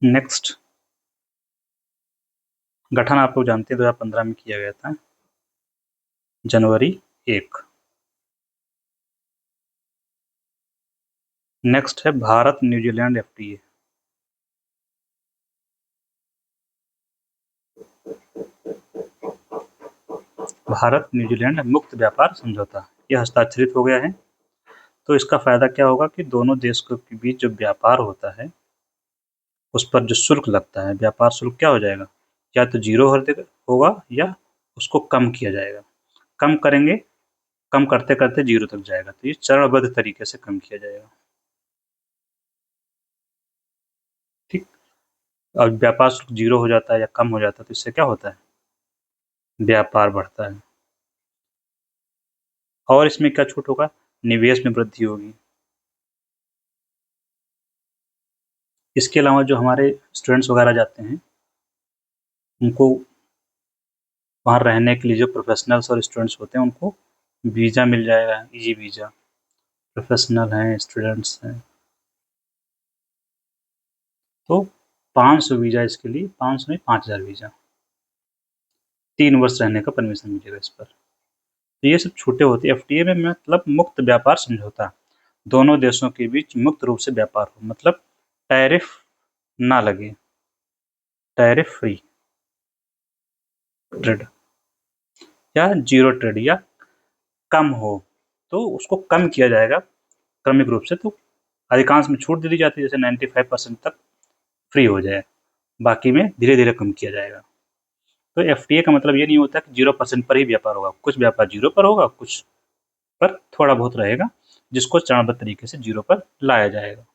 नेक्स्ट, गठन आप लोग जानते हैं 2015 में किया गया था, जनवरी 1। नेक्स्ट है Bharat New Zealand FTA. Bharat New Zealand मुक्त व्यापार समझौता, यह हस्ताक्षरित हो गया है। तो इसका फायदा क्या होगा कि दोनों देशों के बीच जो व्यापार होता है उस पर जो शुल्क लगता है, व्यापार शुल्क क्या हो जाएगा, या तो जीरो होगा या उसको कम किया जाएगा। कम करेंगे, कम करते करते जीरो तक जाएगा, तो ये चरणबद्ध तरीके से कम किया जाएगा। ठीक। और व्यापार शुल्क जीरो हो जाता है या कम हो जाता है तो इससे क्या होता है, व्यापार बढ़ता है। और इसमें क्या छूट होगा, निवेश में वृद्धि होगी। इसके अलावा जो हमारे स्टूडेंट्स वगैरह जाते हैं उनको वहाँ रहने के लिए, जो प्रोफेशनल्स और स्टूडेंट्स होते हैं उनको वीज़ा मिल जाएगा, इजी वीज़ा। प्रोफेशनल हैं, स्टूडेंट्स हैं, तो 500 वीज़ा इसके लिए, 500 नहीं 5000 वीज़ा, 3 वर्ष रहने का परमिशन मिलेगा इस पर। तो ये सब छूटें होती है एफटीए में, मतलब मुक्त व्यापार समझौता, दोनों देशों के बीच मुक्त रूप से व्यापार हो, मतलब टैरिफ ना लगे, टैरिफ फ्री ट्रेड या जीरो ट्रेड या कम हो तो उसको कम किया जाएगा क्रमिक रूप से। तो अधिकांश में छूट दे दी जाती है, जैसे 95% तक फ्री हो जाए, बाकी में धीरे धीरे कम किया जाएगा। तो एफटीए का मतलब ये नहीं होता कि 0% पर ही व्यापार होगा, कुछ व्यापार जीरो पर होगा, कुछ पर थोड़ा बहुत रहेगा, जिसको चरणबद्ध तरीके से जीरो पर लाया जाएगा।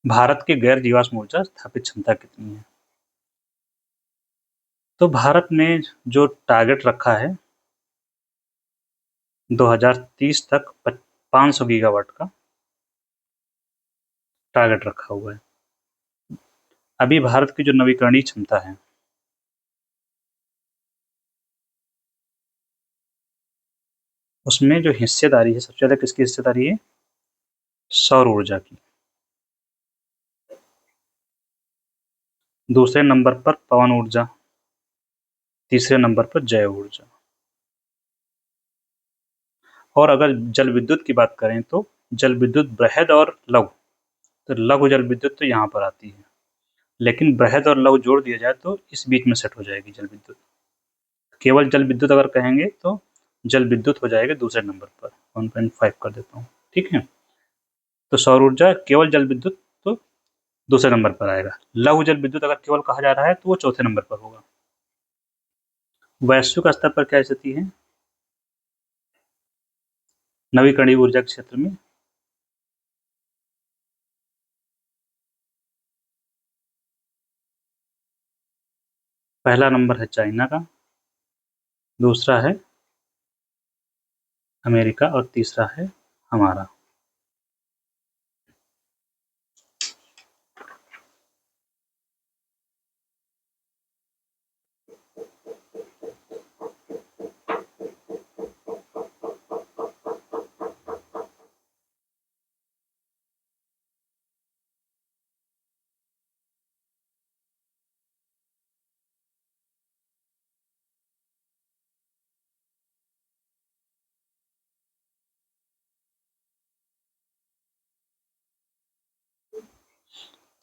भारत की गैर जीवाश्म ऊर्जा स्थापित क्षमता कितनी है? तो भारत ने जो टारगेट रखा है 2030 तक 500 गीगावाट का टारगेट रखा हुआ है। अभी भारत की जो नवीकरणीय क्षमता है उसमें जो हिस्सेदारी है, सबसे ज़्यादा किसकी हिस्सेदारी है, सौर ऊर्जा की। दूसरे नंबर पर पवन ऊर्जा, तीसरे नंबर पर जैव ऊर्जा। और अगर जल विद्युत की बात करें तो जल विद्युत बृहद और लघु, तो लघु जल विद्युत तो यहाँ पर आती है, लेकिन बृहद और लघु जोड़ दिया जाए तो इस बीच में सेट हो जाएगी जल विद्युत। केवल जल विद्युत अगर कहेंगे तो जल विद्युत हो जाएगा दूसरे नंबर पर, 1.5 कर देता हूँ, ठीक है। तो सौर ऊर्जा केवल जल विद्युत तो दूसरे नंबर पर आएगा, लघु जल विद्युत अगर केवल कहा जा रहा है तो वो चौथे नंबर पर होगा। वैश्विक स्तर पर क्या स्थिति है नवीकरणीय ऊर्जा के क्षेत्र में? पहला नंबर है चाइना का, दूसरा है अमेरिका और तीसरा है हमारा।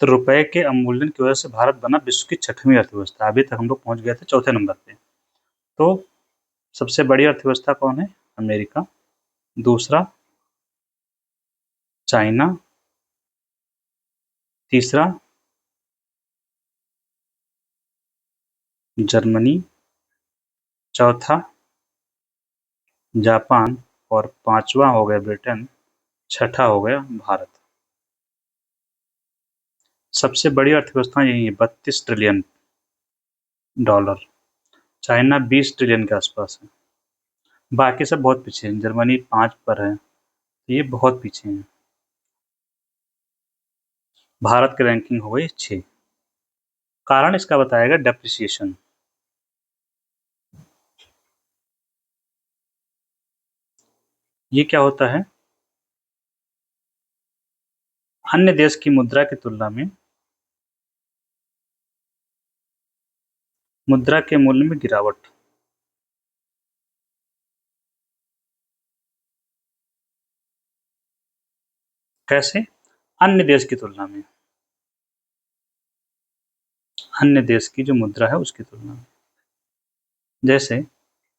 तो रुपए के अवमूल्यन की वजह से भारत बना विश्व की 6वीं अर्थव्यवस्था। अभी तक हम लोग पहुंच गए थे चौथे नंबर पे। तो सबसे बड़ी अर्थव्यवस्था कौन है? अमेरिका। दूसरा चाइना। तीसरा जर्मनी। चौथा जापान और पांचवा हो गया ब्रिटेन। छठा हो गया भारत। सबसे बड़ी अर्थव्यवस्था यही है, 32 ट्रिलियन डॉलर। चाइना 20 ट्रिलियन के आसपास है। बाकी सब बहुत पीछे हैं। जर्मनी 5 पर है, तो ये बहुत पीछे हैं। भारत की रैंकिंग हो गई 6। कारण इसका बताया गया डेप्रिसिएशन। ये क्या होता है? अन्य देश की मुद्रा की तुलना में मुद्रा के मूल्य में गिरावट। कैसे? अन्य देश की तुलना में, अन्य देश की जो मुद्रा है उसकी तुलना में। जैसे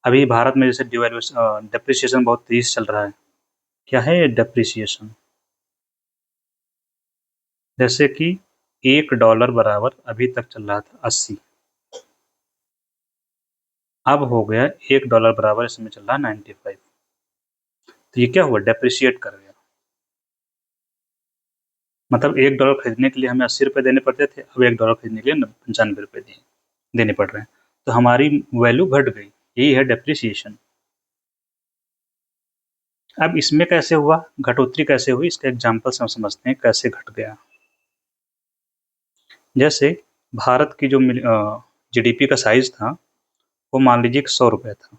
अभी भारत में जैसे डेप्रिसिएशन बहुत तेजी से चल रहा है। क्या है ये डेप्रिसिएशन? जैसे कि $1 बराबर अभी तक चल रहा था 80, अब हो गया $1 बराबर इसमें चल रहा है 95। तो ये क्या हुआ? डेप्रिशिएट कर गया। मतलब $1 खरीदने के लिए हमें 80 रुपये देने पड़ते थे, अब $1 खरीदने के लिए 95 रुपये देने पड़ रहे हैं। तो हमारी वैल्यू घट गई। यही है डेप्रिसिएशन। अब इसमें कैसे हुआ, घटोतरी कैसे हुई, इसका एग्जाम्पल से हम समझते हैं कैसे घट गया। जैसे भारत की जो जीडीपी का साइज था वो मान लीजिए 100 रुपये था,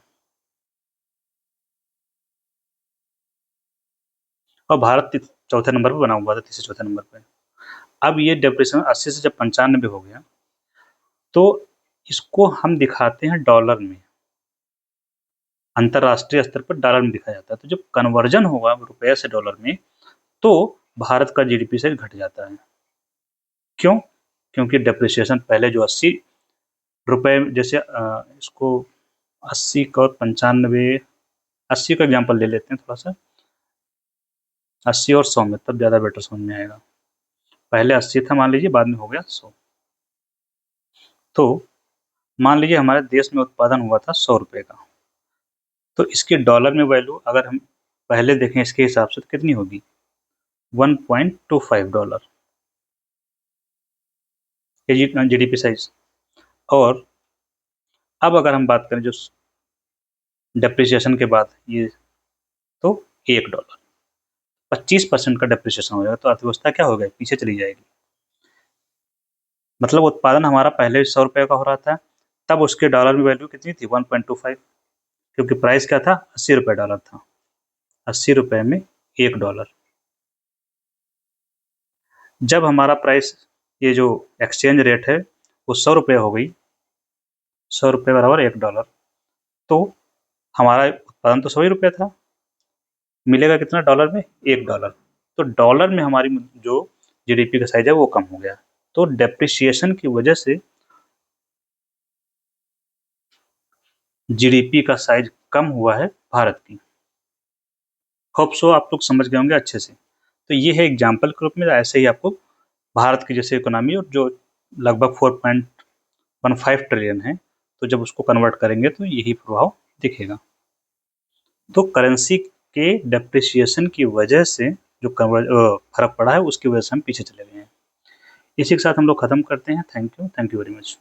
और भारत चौथे नंबर पर बना हुआ था, तीसरे चौथे नंबर पे। अब ये डेप्रिसिएशन 80 से जब 95 हो गया, तो इसको हम दिखाते हैं डॉलर में। अंतरराष्ट्रीय स्तर पर डॉलर में दिखाया जाता है। तो जब कन्वर्जन होगा रुपये से डॉलर में, तो भारत का जीडीपी साइज घट जाता है। क्यों? क्योंकि डेप्रिसिएशन पहले जो 80 रुपये, जैसे इसको 80 का और 95, 80 का एग्जाम्पल ले लेते हैं थोड़ा सा, 80 और 100 में, तब ज़्यादा बेटर समझ में आएगा। पहले 80 था मान लीजिए, बाद में हो गया 100। तो मान लीजिए हमारे देश में उत्पादन हुआ था 100 रुपये का, तो इसकी डॉलर में वैल्यू अगर हम पहले देखें इसके हिसाब से तो कितनी होगी? $1.25 जीडीपी साइज। और अब अगर हम बात करें जो डेप्रिसिएशन के बाद ये, तो $1, 25% का डेप्रिसिएशन हो जाएगा, तो अर्थव्यवस्था क्या हो गई? पीछे चली जाएगी। मतलब उत्पादन हमारा पहले 100 रुपये का हो रहा था, तब उसके डॉलर में वैल्यू कितनी थी? 1.25, क्योंकि प्राइस क्या था? 80 रुपये डॉलर था। 80 रुपये में $1। जब हमारा प्राइस, ये जो एक्सचेंज रेट है वो 100 रुपये हो गई, 100 रुपये बराबर $1, तो हमारा उत्पादन तो 100 ही रुपये था, मिलेगा कितना डॉलर में? $1। तो डॉलर में हमारी जो जीडीपी का साइज है वो कम हो गया। तो डेप्रिसिएशन की वजह से जीडीपी का साइज कम हुआ है भारत की। होप सो आप लोग समझ गए होंगे अच्छे से। तो ये है एग्जाम्पल के रूप में, ऐसे ही आपको भारत की जैसे इकोनॉमी और जो लगभग 4.15 ट्रिलियन है, तो जब उसको कन्वर्ट करेंगे तो यही प्रभाव दिखेगा। तो करेंसी के डेप्रिसिएशन की वजह से जो फर्क पड़ा है उसकी वजह से हम पीछे चले गए हैं। इसी के साथ हम लोग खत्म करते हैं। Thank you very much.